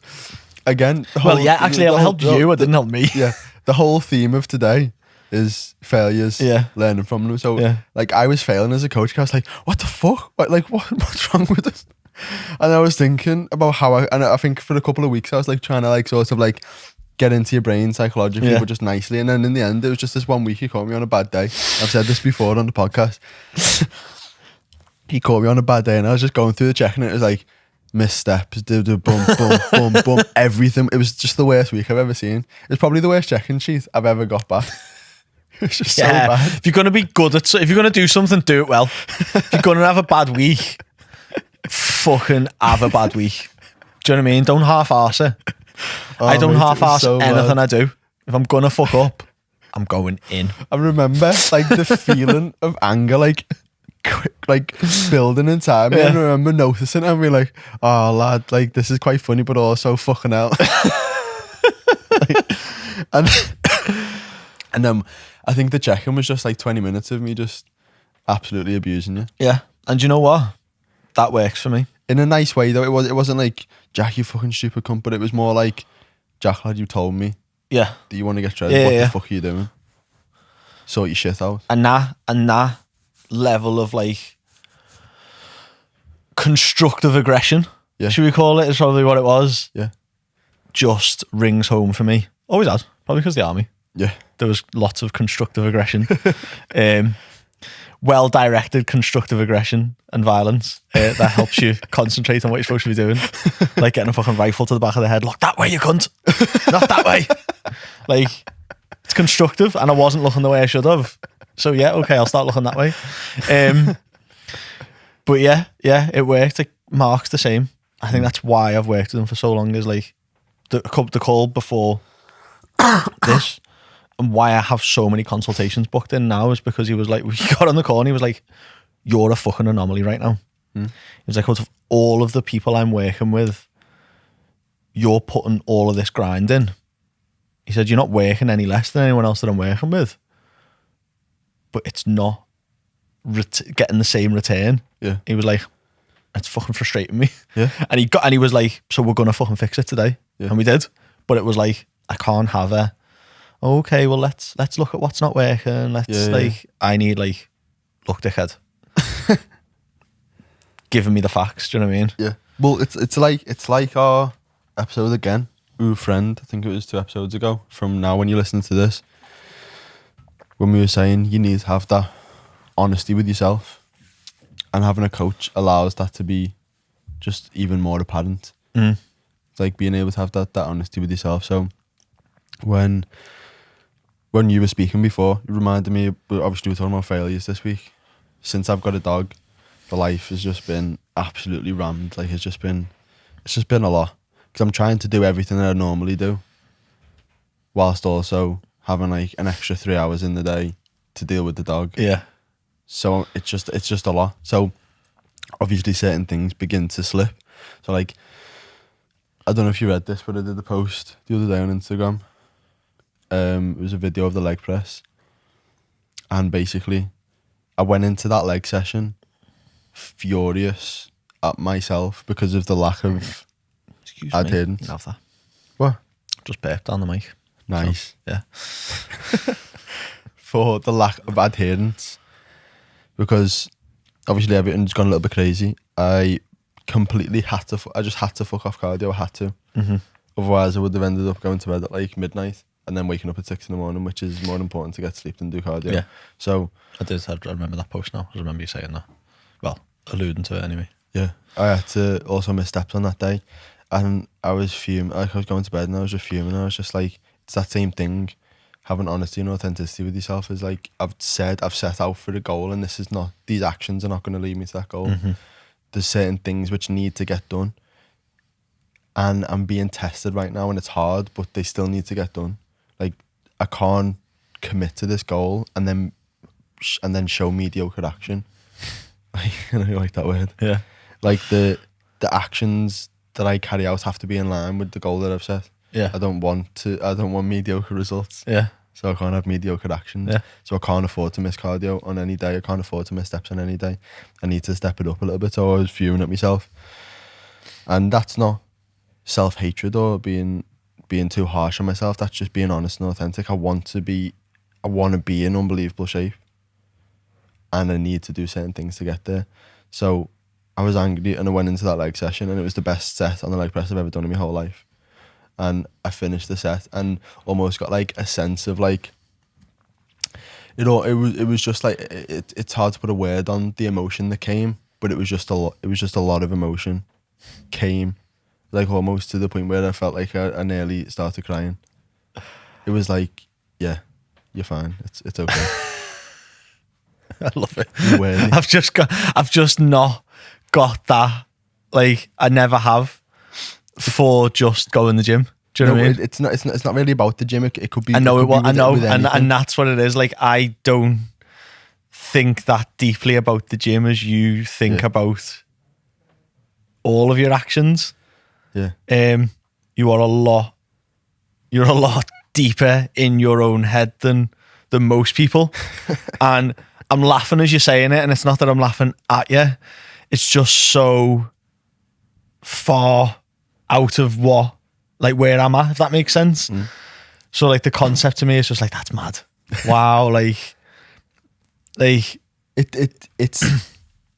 again, Actually, I helped you. I didn't help me. Yeah, the whole theme of today is failures, learning from them. So like I was failing as a coach. I was like, what the fuck? What's wrong with them? And I was thinking about how I think for a couple of weeks I was like trying to like sort of like get into your brain psychologically, but just nicely. And then in the end, it was just this one week he caught me on a bad day. I've said this before on the podcast. He caught me on a bad day, and I was just going through the check, and it was like missteps, boom, boom, boom, boom, everything. It was just the worst week I've ever seen. It was probably the worst check-in sheet I've ever got back. It was just so bad. If you're going to be good at, if you're going to do something, do it well. If you're going to have a bad week, fucking have a bad week. Do you know what I mean? Don't half-arse it. I don't half-arse anything I do. If I'm going to fuck up, I'm going in. I remember like the feeling of anger, like building in time. I remember noticing it and being like, oh lad, like this is quite funny, but also fucking out. and I think the check-in was just like 20 minutes of me just absolutely abusing you. Yeah. And you know what? That works for me. In a nice way though. It wasn't like, Jack, you fucking stupid cunt, but it was more like, Jack lad, you told me that you want to get shredded. What the fuck are you doing? Sort your shit out. And that level of like constructive aggression, should we call it, is probably what it was. Yeah. Just rings home for me. Always has. Probably because the army. Yeah. There was lots of constructive aggression. Well-directed constructive aggression and violence that helps you concentrate on what you're supposed to be doing. Like getting a fucking rifle to the back of the head. Look that way, you cunt. Not that way. Like, it's constructive, and I wasn't looking the way I should have. So yeah, okay, I'll start looking that way. But yeah, it worked. Like, Mark's the same. I think that's why I've worked with him for so long, is like the call before this, and why I have so many consultations booked in now is because he was like, we got on the call and he was like, you're a fucking anomaly right now. He was like, out of all of the people I'm working with, you're putting all of this grind in. He said, you're not working any less than anyone else that I'm working with, but it's not getting the same return. Yeah. He was like, it's fucking frustrating me. Yeah. And he was like, so we're gonna fucking fix it today. Yeah. And we did. But it was like, I can't have okay, well let's look at what's not working. I need like, look, dickhead. Giving me the facts, do you know what I mean? Yeah. Well, it's like our episode again. Ooh, friend, I think it was 2 episodes ago. From now, when you listen to this, when we were saying you need to have that honesty with yourself, and having a coach allows that to be just even more apparent. Mm. It's like being able to have that honesty with yourself. So when you were speaking before, you reminded me. Obviously, we were talking about failures this week. Since I've got a dog, the life has just been absolutely rammed. Like it's just been a lot, because I'm trying to do everything that I normally do, whilst also having like an extra 3 hours in the day to deal with the dog. Yeah. So it's just a lot. So obviously certain things begin to slip. So like, I don't know if you read this, but I did a post the other day on Instagram. It was a video of the leg press, and basically I went into that leg session furious at myself because of the lack of Excuse adherence. me. You have that. What? Just burped on the mic. Nice. So, yeah. For the lack of adherence, because obviously everything's gone a little bit crazy. I completely had to. I just had to fuck off cardio. I had to. Mm-hmm. Otherwise, I would have ended up going to bed at like midnight and then waking up at 6 a.m, which is more important to get sleep than do cardio. Yeah. So I remember that post now. I remember you saying that. Well, alluding to it anyway. yeah, I had to also miss steps on that day, and I was fuming. Like I was going to bed and I was just fuming. I was just like, it's that same thing. Having honesty and authenticity with yourself is like, I've set out for a goal, and these actions are not going to lead me to that goal. Mm-hmm. There's certain things which need to get done, and I'm being tested right now, and it's hard, but they still need to get done. Like, I can't commit to this goal and then show mediocre action. I like that word. Yeah. Like the actions that I carry out have to be in line with the goal that I've set. Yeah. I don't want mediocre results. Yeah. So I can't have mediocre actions. Yeah. So I can't afford to miss cardio on any day. I can't afford to miss steps on any day. I need to step it up a little bit. So I was fuming at myself. And that's not self-hatred or being too harsh on myself. That's just being honest and authentic. I want to be in unbelievable shape, and I need to do certain things to get there. So I was angry, and I went into that leg session, and it was the best set on the leg press I've ever done in my whole life. And I finished the set and almost got like a sense of like, it was just like, it's hard to put a word on the emotion that came, but it was just a lot of emotion came, like almost to the point where I felt like I nearly started crying. It was like, yeah, you're fine. It's okay. I love it. You're worthy. I've just not got that. Like, I never have for just going to the gym. Do you know what I mean? It's not really about the gym. It could be. I know it. it was. I know, with anything. and that's what it is. Like, I don't think that deeply about the gym as you think about all of your actions. Yeah. You're a lot deeper in your own head than most people. And I'm laughing as you're saying it, and it's not that I'm laughing at you. It's just so far out of where I'm at, if that makes sense. Mm. So like the concept to me is just like, that's mad. Wow. like it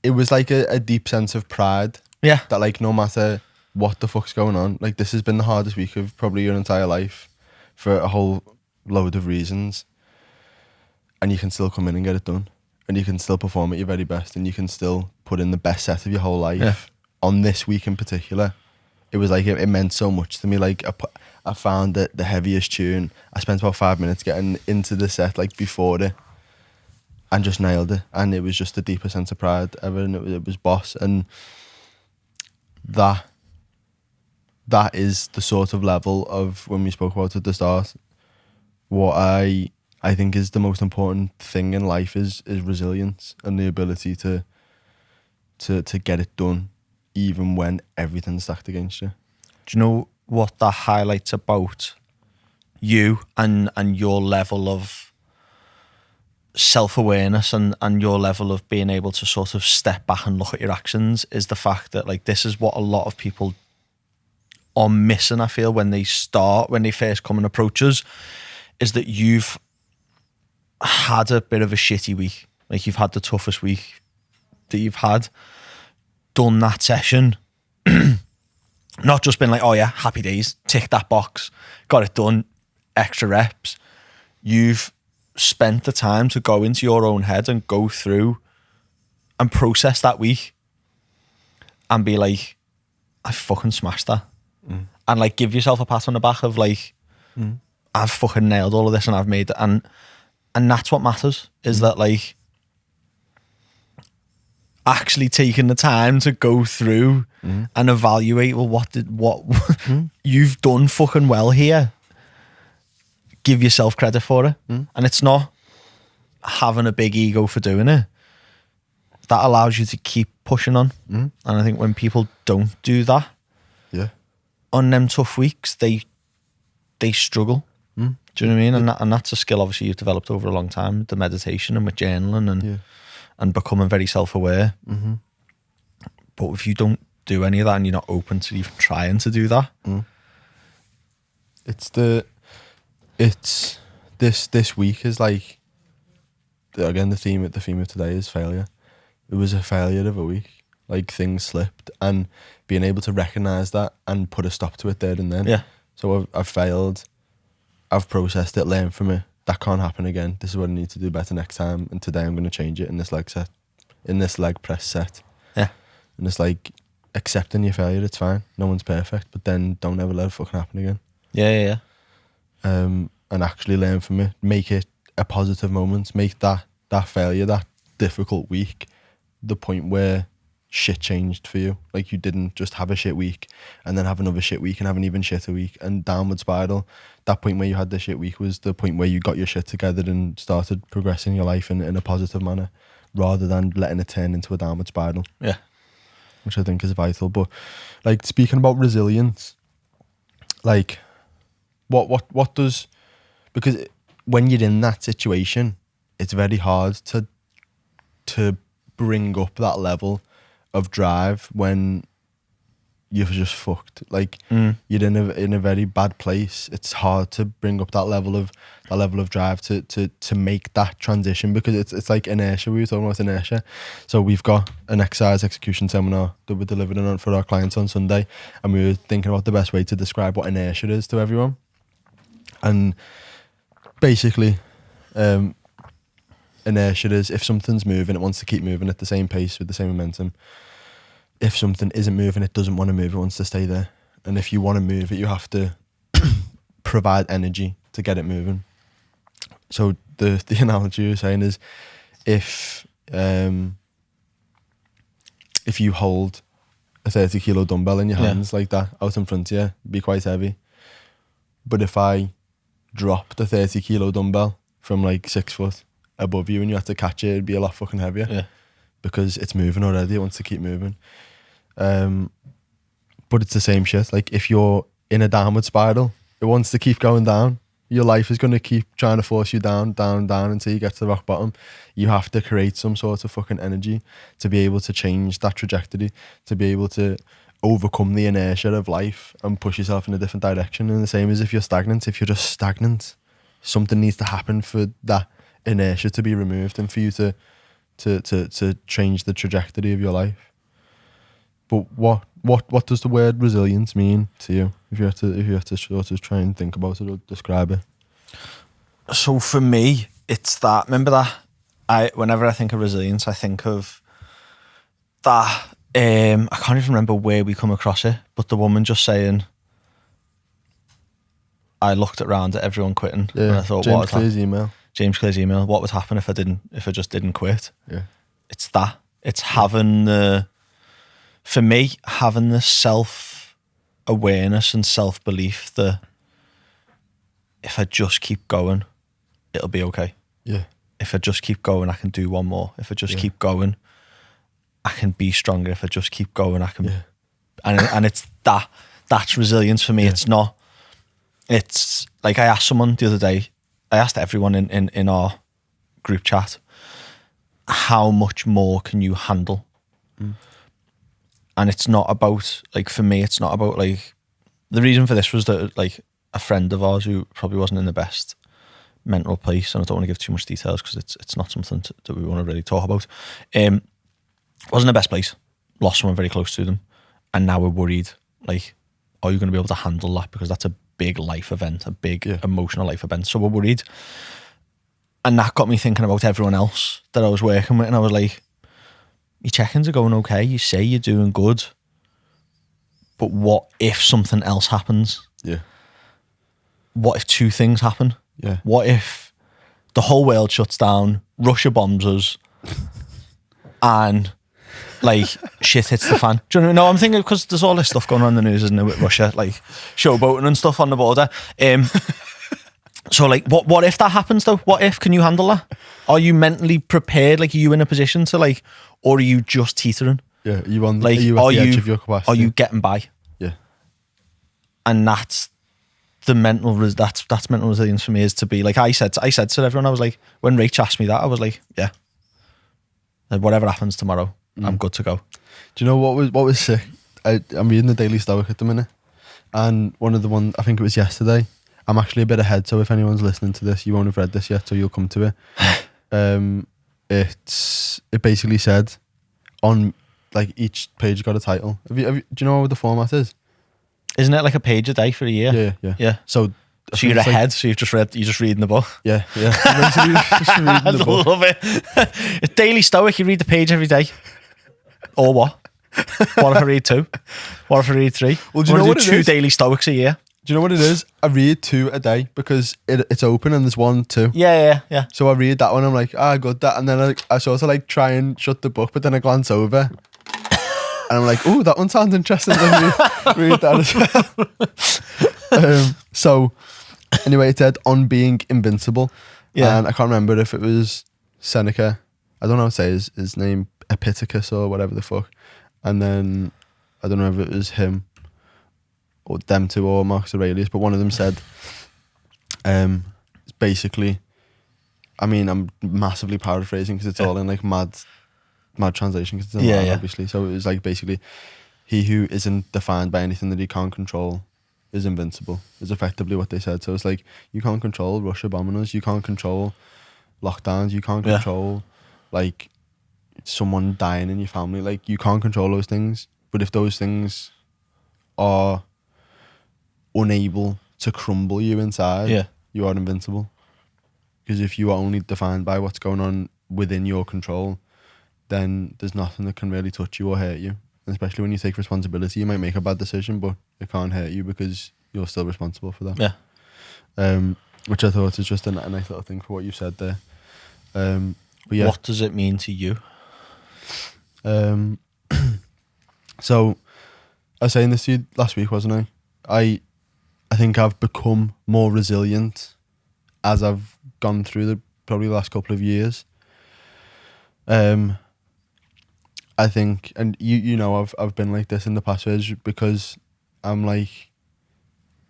was like a deep sense of pride. Yeah. That like, no matter what the fuck's going on, like this has been the hardest week of probably your entire life for a whole load of reasons, and you can still come in and get it done, and you can still perform at your very best, and you can still put in the best set of your whole life on this week in particular. It was like, it meant so much to me. Like I found that the heaviest tune, I spent about 5 minutes getting into the set like before it, and just nailed it. And it was just the deepest sense of pride ever, and it was boss. And that is the sort of level of, when we spoke about at the start, what I think is the most important thing in life is resilience, and the ability to get it done even when everything's stacked against you. Do you know what that highlights about you and your level of self-awareness and your level of being able to sort of step back and look at your actions is the fact that like this is what a lot of people are missing, I feel, when they first come and approach us, is that you've had a bit of a shitty week. Like you've had the toughest week that you've had, done that session, not just been like, oh yeah, happy days, tick that box, got it done, extra reps. You've spent the time to go into your own head and go through and process that week and be like, I fucking smashed that. And like give yourself a pat on the back of like, I've fucking nailed all of this and I've made it. And that's what matters, is that like actually taking the time to go through and evaluate, well, what you've done fucking well here. Give yourself credit for it. And it's not having a big ego for doing it. That allows you to keep pushing on. And I think when people don't do that, on them tough weeks, they struggle. Do you know what I mean? And that's a skill obviously you've developed over a long time, the meditation and with journaling and becoming very self-aware. But if you don't do any of that and you're not open to even trying to do that, it's this week is like, again, the theme of today is failure. It was a failure of a week. Like things slipped, and being able to recognize that and put a stop to it there and then. So I've failed, I've processed it, learned from it. That can't happen again. This is what I need to do better next time. And today I'm going to change it in this leg press set. And it's like accepting your failure. It's fine. No one's perfect, but then don't ever let it fucking happen again. And actually learn from it. Make it a positive moment. Make that failure, that difficult week, the point where shit changed for you. Like you didn't just have a shit week and then have another shit week and have an even shitter week and downward spiral. That point where you had the shit week was the point where you got your shit together and started progressing your life in a positive manner, rather than letting it turn into a downward spiral. Which I think is vital. But like speaking about resilience, like what does, because when you're in that situation, it's very hard to bring up that level of drive when you're just fucked. Like you're in a very bad place. It's hard to bring up that level of drive to make that transition, because it's like inertia. We were talking about inertia. So we've got an exercise execution seminar that we're delivering on for our clients on Sunday, and we were thinking about the best way to describe what inertia is to everyone. And basically, inertia is if something's moving, it wants to keep moving at the same pace with the same momentum. If something isn't moving, it doesn't want to move, it wants to stay there. And if you want to move it, you have to provide energy to get it moving. So the analogy you're saying is if you hold a 30 kilo dumbbell in your hands like that out in front of you, it'd be quite heavy. But if I dropped the 30 kilo dumbbell from like 6 foot above you and you had to catch it, it'd be a lot fucking heavier. Because it's moving already, it wants to keep moving. But it's the same shit. Like if you're in a downward spiral, it wants to keep going down. Your life is going to keep trying to force you down until you get to the rock bottom. You have to create some sort of fucking energy to be able to change that trajectory, to be able to overcome the inertia of life and push yourself in a different direction. And the same as if you're stagnant. If you're just stagnant, something needs to happen for that inertia to be removed and for you to change the trajectory of your life. But what does the word resilience mean to you? If you have to sort of try and think about it or describe it. So for me, it's that. Remember that whenever I think of resilience, I think of that. I can't even remember where we come across it, but the woman just saying, I looked around at everyone quitting, and I thought, James Clear's email. What would happen if I just didn't quit? It's that. It's having for me, having the self-awareness and self-belief that if I just keep going, it'll be okay. If I just keep going, I can do one more. If I just keep going, I can be stronger. If I just keep going, I can. And it's that That's resilience for me. It's not. It's like I asked someone the other day. I asked everyone in our group chat, how much more can you handle? And it's not about, like, for me, it's not about, like, the reason for this was that, like, a friend of ours who probably wasn't in the best mental place, and I don't want to give too much details because it's not something that we want to really talk about, wasn't in the best place, lost someone very close to them, and now we're worried, like, are you going to be able to handle that? Because that's a big life event, a big emotional life event. So we're worried. And that got me thinking about everyone else that I was working with, and I was like, your check-ins are going okay, you say you're doing good, but what if something else happens? Yeah. What if two things happen? Yeah. What if the whole world shuts down, Russia bombs us, and, like, shit hits the fan? Do you know what I mean? No, I'm thinking, because there's all this stuff going on in the news, isn't there, with Russia, like showboating and stuff on the border. So, like, what if that happens, though? What if? Can you handle that? Are you mentally prepared? Like, are you in a position to, like, or are you just teetering? Yeah. Are you on Like, are you at the edge of your capacity? Are you getting by? Yeah. And that's the mental. That's mental resilience for me, is to be like, I said to everyone, I was like, when Rach asked me that, I was like, yeah, like, whatever happens tomorrow, I'm good to go. Do you know what was sick? I'm reading the Daily Stoic at the minute, and one of the ones, I think it was yesterday. I'm actually a bit ahead, so if anyone's listening to this, you won't have read this yet, so you'll come to it. It basically said on, like, each page got a title. Do you know what the format is? Isn't it like a page a day for a year? Yeah. So you're ahead. So you're just reading the book. Yeah. Basically just reading the book. I love it. It's Daily Stoic. You read the page every day, or what? What if I read 2? What if I read 3? Well, do you know what it 2 is? Daily Stoics a year? Do you know what it is? I read 2 a day because it's open and there's 1, 2. Yeah. So I read that one, I'm like, good, that. And then I sort of, like, try and shut the book, but then I glance over and I'm like, oh, that one sounds interesting. Then read that as well. So anyway, it said on being invincible. Yeah. And I can't remember if it was Seneca. I don't know how to say his name, Epictetus or whatever the fuck. And then I don't know if it was him or them two or Marcus Aurelius, but one of them said, basically, I mean, I'm massively paraphrasing because it's all in, like, mad translation because it's in Latin, obviously. So it was like, basically, he who isn't defined by anything that he can't control is invincible, is effectively what they said. So it's like, you can't control Russia bombing us, you can't control lockdowns, you can't control, like, someone dying in your family, like, you can't control those things. But if those things are unable to crumble you inside, you are invincible. Because if you are only defined by what's going on within your control, then there's nothing that can really touch you or hurt you. And especially when you take responsibility, you might make a bad decision, but it can't hurt you because you're still responsible for that. Which I thought is just a nice little thing for what you said there. But yeah. What does it mean to you? So I was saying this to you last week, wasn't I? I think I've become more resilient as I've gone through probably the last couple of years. I think, and you know, I've been like this in the past years because I'm, like,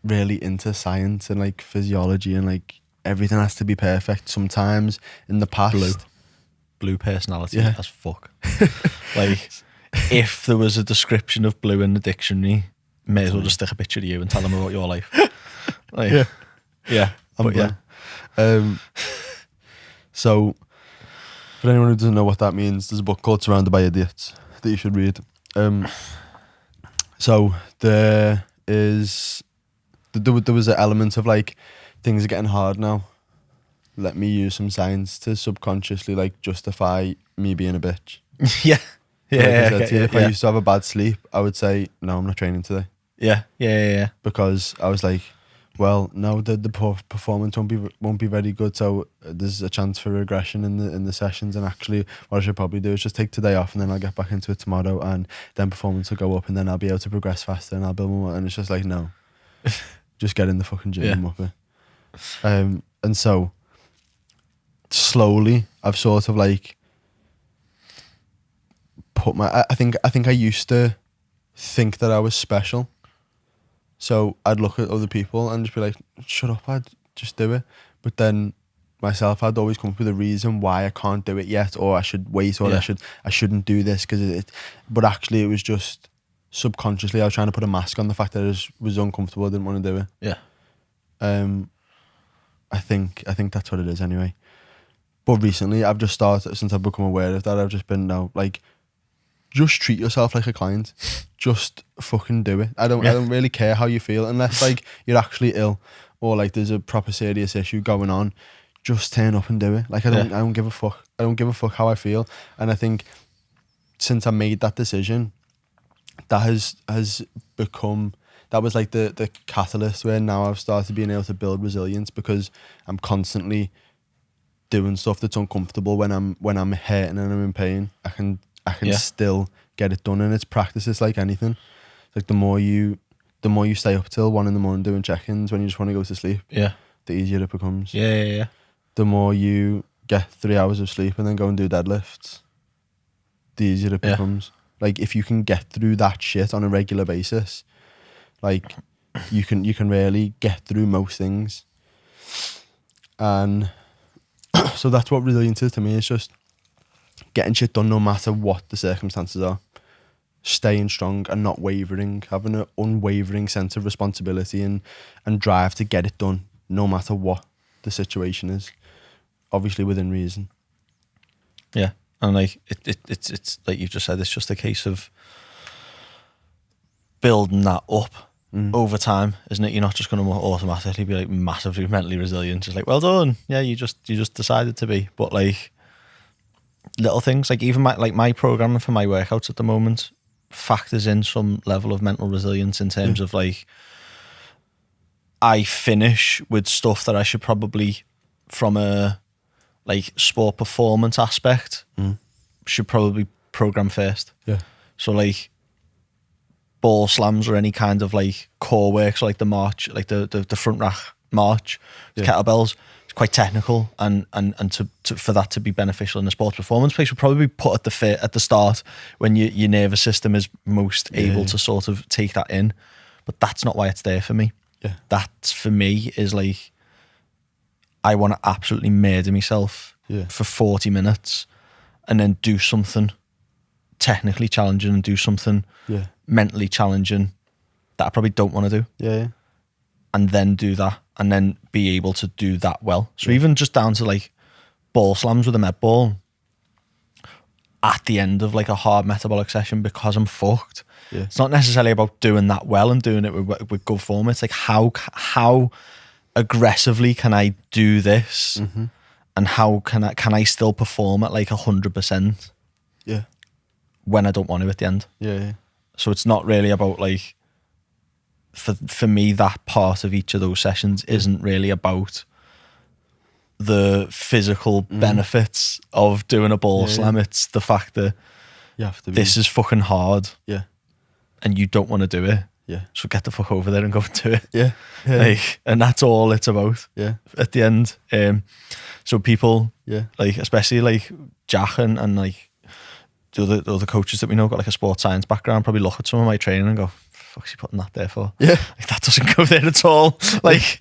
really into science and, like, physiology and, like, everything has to be perfect. Sometimes in the past, blue personality as fuck. Like, if there was a description of blue in the dictionary, may as well just stick a picture of you and tell them about your life. Like, so for anyone who doesn't know what that means, there's a book called Surrounded by Idiots that you should read. So there was an element of, like, things are getting hard now. Let me use some science to subconsciously, like, justify me being a bitch. If I used to have a bad sleep, I would say, no, I'm not training today. Because I was like, well, no, the performance won't be very good, so there's a chance for regression in the sessions. And actually, what I should probably do is just take today off, and then I'll get back into it tomorrow, and then performance will go up, and then I'll be able to progress faster, and I'll build more. And it's just like, no, just get in the fucking gym and up it. And so slowly, I've sort of, like, put I think I used to think that I was special, So I'd look at other people and just be like, shut up, I'd just do it. But then myself, I'd always come up with a reason why I can't do it yet, or I should wait, or Yeah. I shouldn't do this because but actually it was just subconsciously I was trying to put a mask on the fact that I was uncomfortable, I didn't want to do it. Yeah. I think that's what it is anyway. But recently I've just started, since I've become aware of that, I've just been now like, just treat yourself like a client. Just fucking do it. I don't really care how you feel unless like you're actually ill or like there's a proper serious issue going on. Just turn up and do it. Like I don't give a fuck. I don't give a fuck how I feel. And I think since I made that decision, that has become, that was like the catalyst where now I've started being able to build resilience, because I'm constantly doing stuff that's uncomfortable when I'm hurting and I'm in pain. I can still get it done, and it's practice. It's like anything. Like the more you stay up till 1 a.m. doing check-ins when you just want to go to sleep, Yeah. the easier it becomes. Yeah. The more you get 3 hours of sleep and then go and do deadlifts, the easier it becomes. Like if you can get through that shit on a regular basis, like you can really get through most things. And so that's what resilience is to me. It's just getting shit done no matter what the circumstances are. Staying strong and not wavering, having an unwavering sense of responsibility and drive to get it done no matter what the situation is. Obviously within reason. Yeah. And like it's like you've just said, it's just a case of building that up over time, isn't it? You're not just going to automatically be like massively mentally resilient. Just like, well done. Yeah, you just decided to be. But like little things, like even my programming for my workouts at the moment factors in some level of mental resilience in terms of like, I finish with stuff that I should probably, from a like sport performance aspect, should probably program first. Yeah. So like ball slams or any kind of like core work, so like the march, like the front rack march, kettlebells, it's quite technical, and to for that to be beneficial in the sports performance place would probably be put at the start when your nervous system is most able to sort of take that in. But that's not why it's there for me. Yeah. That for me is like, I want to absolutely murder myself for 40 minutes and then do something technically challenging and do something mentally challenging that I probably don't want to do. Yeah. And then do that and then be able to do that well. So even just down to like ball slams with a med ball at the end of like a hard metabolic session because I'm fucked. Yeah. It's not necessarily about doing that well and doing it with good form. It's like how aggressively can I do this, and how can I still perform at like 100%? Yeah. When I don't want to at the end. Yeah. So it's not really about like, for me, that part of each of those sessions isn't really about the physical benefits of doing a ball slam. It's the fact that you have to this is fucking hard. Yeah. And you don't want to do it. Yeah. So get the fuck over there and go and do it. Yeah. Like, and that's all it's about. Yeah. At the end. So people, like, especially like Jack and like the other coaches that we know got like a sports science background, probably look at some of my training and go, fuck's he putting that there for? Yeah. Like, that doesn't go there at all. Like,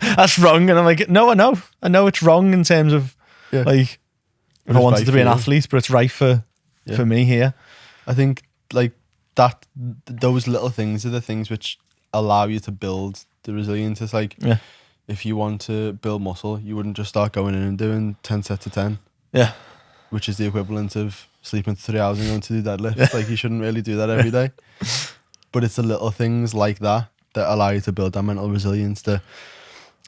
that's wrong. And I'm like, no, I know it's wrong in terms of like, if I wanted to be an athlete, but it's right for me here. I think like those little things are the things which allow you to build the resilience. It's like, if you want to build muscle, you wouldn't just start going in and doing 10 sets of 10. Yeah. Which is the equivalent of sleeping 3 hours and going to do deadlifts. Like, you shouldn't really do that every day. But it's the little things like that allow you to build that mental resilience.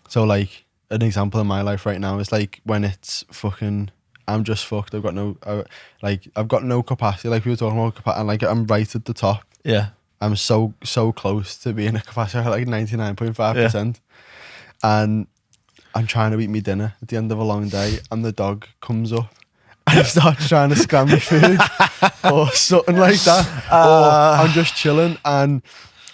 So like an example in my life right now is like when it's fucking, I'm just fucked. I've got no capacity. Like we were talking about capacity, and like I'm right at the top. Yeah. I'm so close to being a capacity, like 99.5%. And I'm trying to eat me dinner at the end of a long day, and the dog comes up and he starts trying to scram me food or something like that. Or I'm just chilling and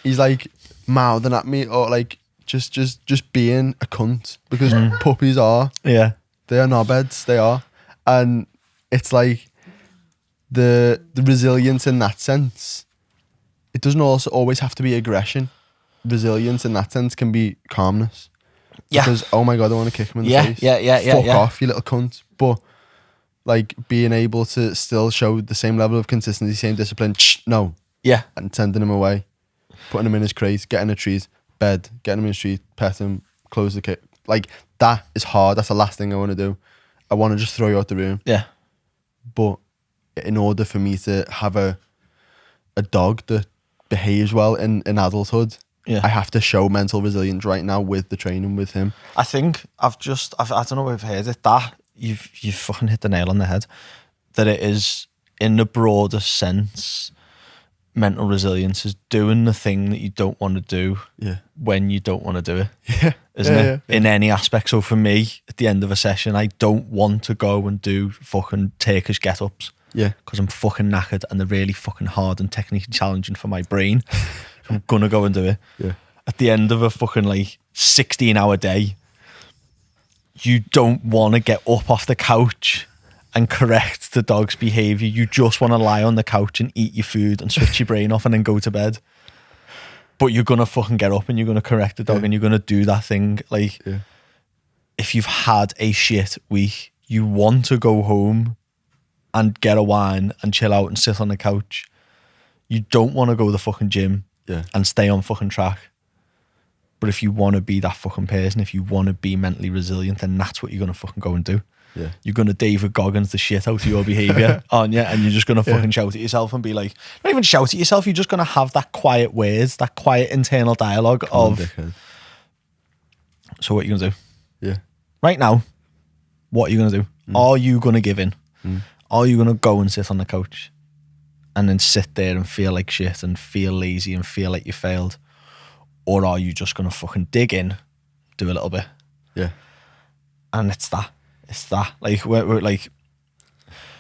he's like mouthing at me, or like just being a cunt, because puppies are. Yeah. They are knobheads, they are. And it's like the resilience in that sense. It doesn't also always have to be aggression. resilience in that sense can be calmness. Yeah. Because, oh my God, I want to kick him in the Yeah, face. yeah. Fuck off, you little cunt. But, like, being able to still show the same level of consistency, same discipline, no, Yeah. and sending him away, putting him in his crate, getting a treat, bed, getting him in the street, pet him, close the kit. Like, that is hard. That's the last thing I want to do. I want to just throw you out the room. Yeah. But in order for me to have a dog that behaves well in adulthood, Yeah. I have to show mental resilience right now with the training with him. I think I don't know if I've heard it, that you've fucking hit the nail on the head, that it is, in the broader sense, mental resilience is doing the thing that you don't want to do Yeah. when you don't want to do it, Yeah. isn't Yeah, it? yeah. In any aspect. So for me, at the end of a session, I don't want to go and do fucking Turkish get-ups Yeah. because I'm fucking knackered and they're really fucking hard and technically challenging for my brain. So I'm gonna go and do it. Yeah. At the end of a fucking like 16-hour day, you don't want to get up off the couch and correct the dog's behaviour. You just want to lie on the couch and eat your food and switch your brain off and then go to bed. But you're going to fucking get up and you're going to correct the dog and you're going to do that thing. Like, if you've had a shit week, you want to go home and get a wine and chill out and sit on the couch. You don't want to go to the fucking gym and stay on fucking track. But if you want to be that fucking person, if you want to be mentally resilient, then that's what you're going to fucking go and do. Yeah. You're going to David Goggins the shit out of your behaviour, aren't you? And you're just going to fucking shout at yourself and be like, not even shout at yourself, you're just going to have that quiet words, that quiet internal dialogue of, so what are you going to do? Yeah. Right now, what are you going to do? Are you going to give in? Are you going to go and sit on the couch and then sit there and feel like shit and feel lazy and feel like you failed? Or are you just going to fucking dig in, do a little bit? Yeah. And it's that. Like, we're like,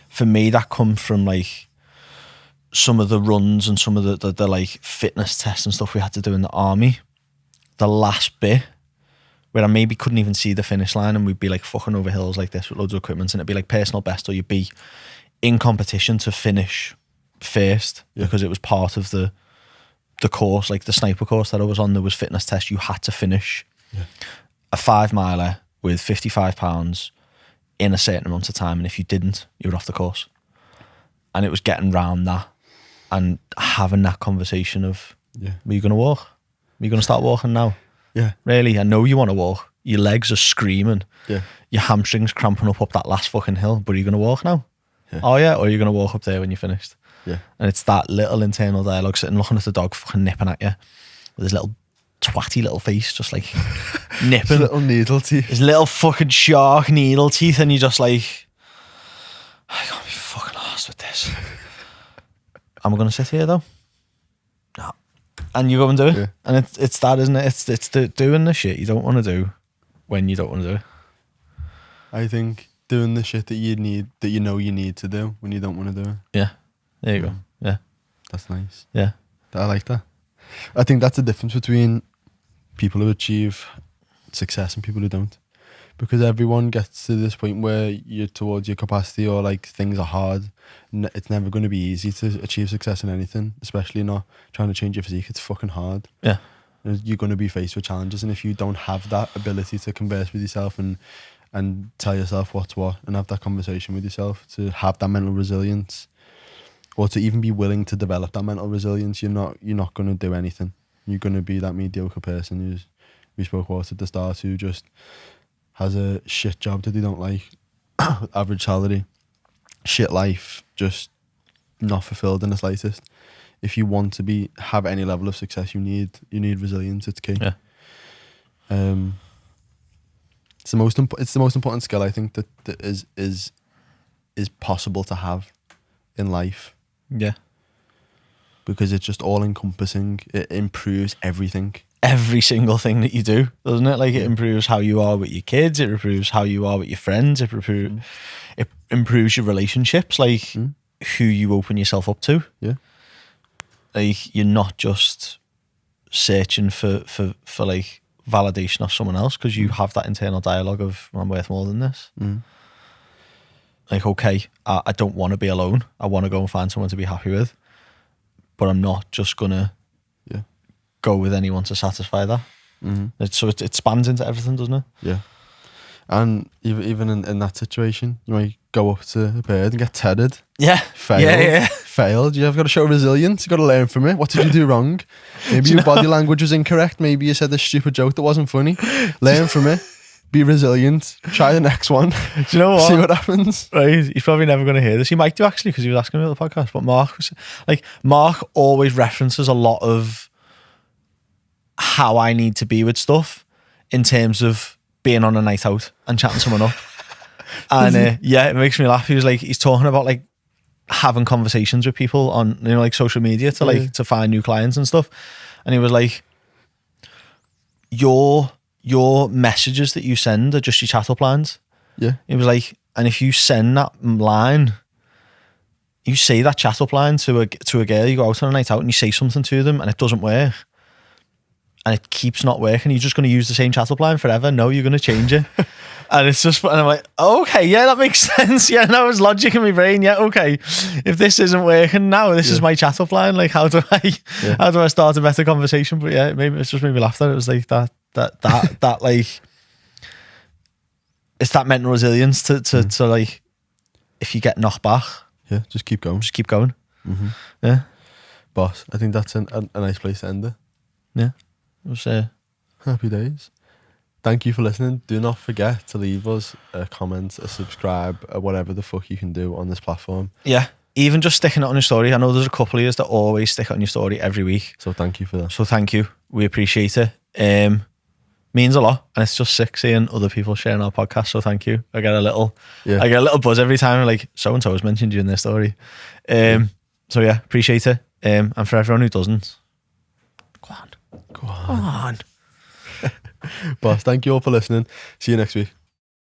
for me, that comes from like some of the runs and some of the like fitness tests and stuff we had to do in the army. The last bit where I maybe couldn't even see the finish line and we'd be like fucking over hills like this with loads of equipment and it'd be like personal best, or you'd be in competition to finish first because it was part of the course, like the sniper course that I was on. There was fitness tests. You had to finish a 5 miler with 55 pounds in a certain amount of time, and if you didn't, you were off the course. And it was getting round that and having that conversation of, are you going to walk? Are you going to start walking now? Yeah. Really? I know you want to walk. Your legs are screaming. Yeah. Your hamstrings cramping up that last fucking hill, but are you going to walk now? Oh yeah? Or are you going to walk up there when you're finished? Yeah. And it's that little internal dialogue, sitting looking at the dog fucking nipping at you with his little twatty little face, just like nipping. Little needle teeth. His little fucking shark needle teeth, and you're just like, I can't be fucking arsed with this. Am I going to sit here though? No. And you go and do it. Yeah. And it's that, isn't it? It's doing the shit you don't want to do when you don't want to do it. I think doing the shit that you need, that you know you need to do when you don't want to do it. Yeah. There you go. Yeah. That's nice. Yeah. I like that. I think that's the difference between people who achieve success and people who don't. Because everyone gets to this point where you're towards your capacity, or like things are hard. It's never going to be easy to achieve success in anything, especially not trying to change your physique. It's fucking hard. Yeah. You're going to be faced with challenges, and if you don't have that ability to converse with yourself and tell yourself what's what and have that conversation with yourself, to have that mental resilience, or to even be willing to develop that mental resilience, you're not going to do anything. You're going to be that mediocre person who's, we spoke about at the start, who just has a shit job that they don't like, average salary, shit life, just not fulfilled in the slightest. If you want to have any level of success, you need resilience. It's key. Yeah. It's the most important skill I think that is possible to have in life. Yeah. Because it's just all encompassing. It improves everything. Every single thing that you do, doesn't it? Like, it improves how you are with your kids, it improves how you are with your friends, it improves your relationships, like who you open yourself up to. Yeah. Like, you're not just searching for like validation of someone else, because you have that internal dialogue of, well, I'm worth more than this. Like, okay, I don't want to be alone. I want to go and find someone to be happy with, but I'm not just gonna go with anyone to satisfy that. So it spans into everything, doesn't it? Yeah. And even in that situation, you might go up to a bird and get tethered. Yeah. Failed. Yeah. Failed. You've got to show resilience. You've got to learn from it. What did you do wrong? Maybe your body language was incorrect. Maybe you said a stupid joke that wasn't funny. Learn from it. Be resilient. Try the next one. Do you know what? See what happens. Right, he's probably never going to hear this. He might do, actually, because he was asking me about the podcast. But Mark always references a lot of how I need to be with stuff in terms of being on a night out and chatting someone up. And yeah, it makes me laugh. He's talking about like having conversations with people on, you know, like social media to like to find new clients and stuff. And he was like, your messages that you send are just your chat up lines. Yeah. He was like, and if you send that line, you say that chat up line to a girl, you go out on a night out and you say something to them and it doesn't work, and it keeps not working, you're just going to use the same chat up line forever. No, you're going to change it. And it's just, and I'm like, oh, okay, yeah, that makes sense. Yeah, that was logic in my brain. Yeah, okay. If this isn't working now, this is my chat up line. Like, how do I start a better conversation? But yeah, it's just made me laugh that it was like that like, it's that mental resilience to like, if you get knocked back, Yeah, just keep going. Mm-hmm. Yeah. Boss, I think that's a nice place to end it. Yeah. It was, happy days. Thank you for listening. Do not forget to leave us a comment, a subscribe, whatever the fuck you can do on this platform. Yeah. Even just sticking it on your story. I know there's a couple of you that always stick it on your story every week. So thank you for that. So thank you. We appreciate it. Means a lot. And it's just sick seeing other people sharing our podcast. So thank you. I get a little buzz every time. Like, so-and-so has mentioned you in their story. So yeah, appreciate it. And for everyone who doesn't, go on. Boss, thank you all for listening. See you next week.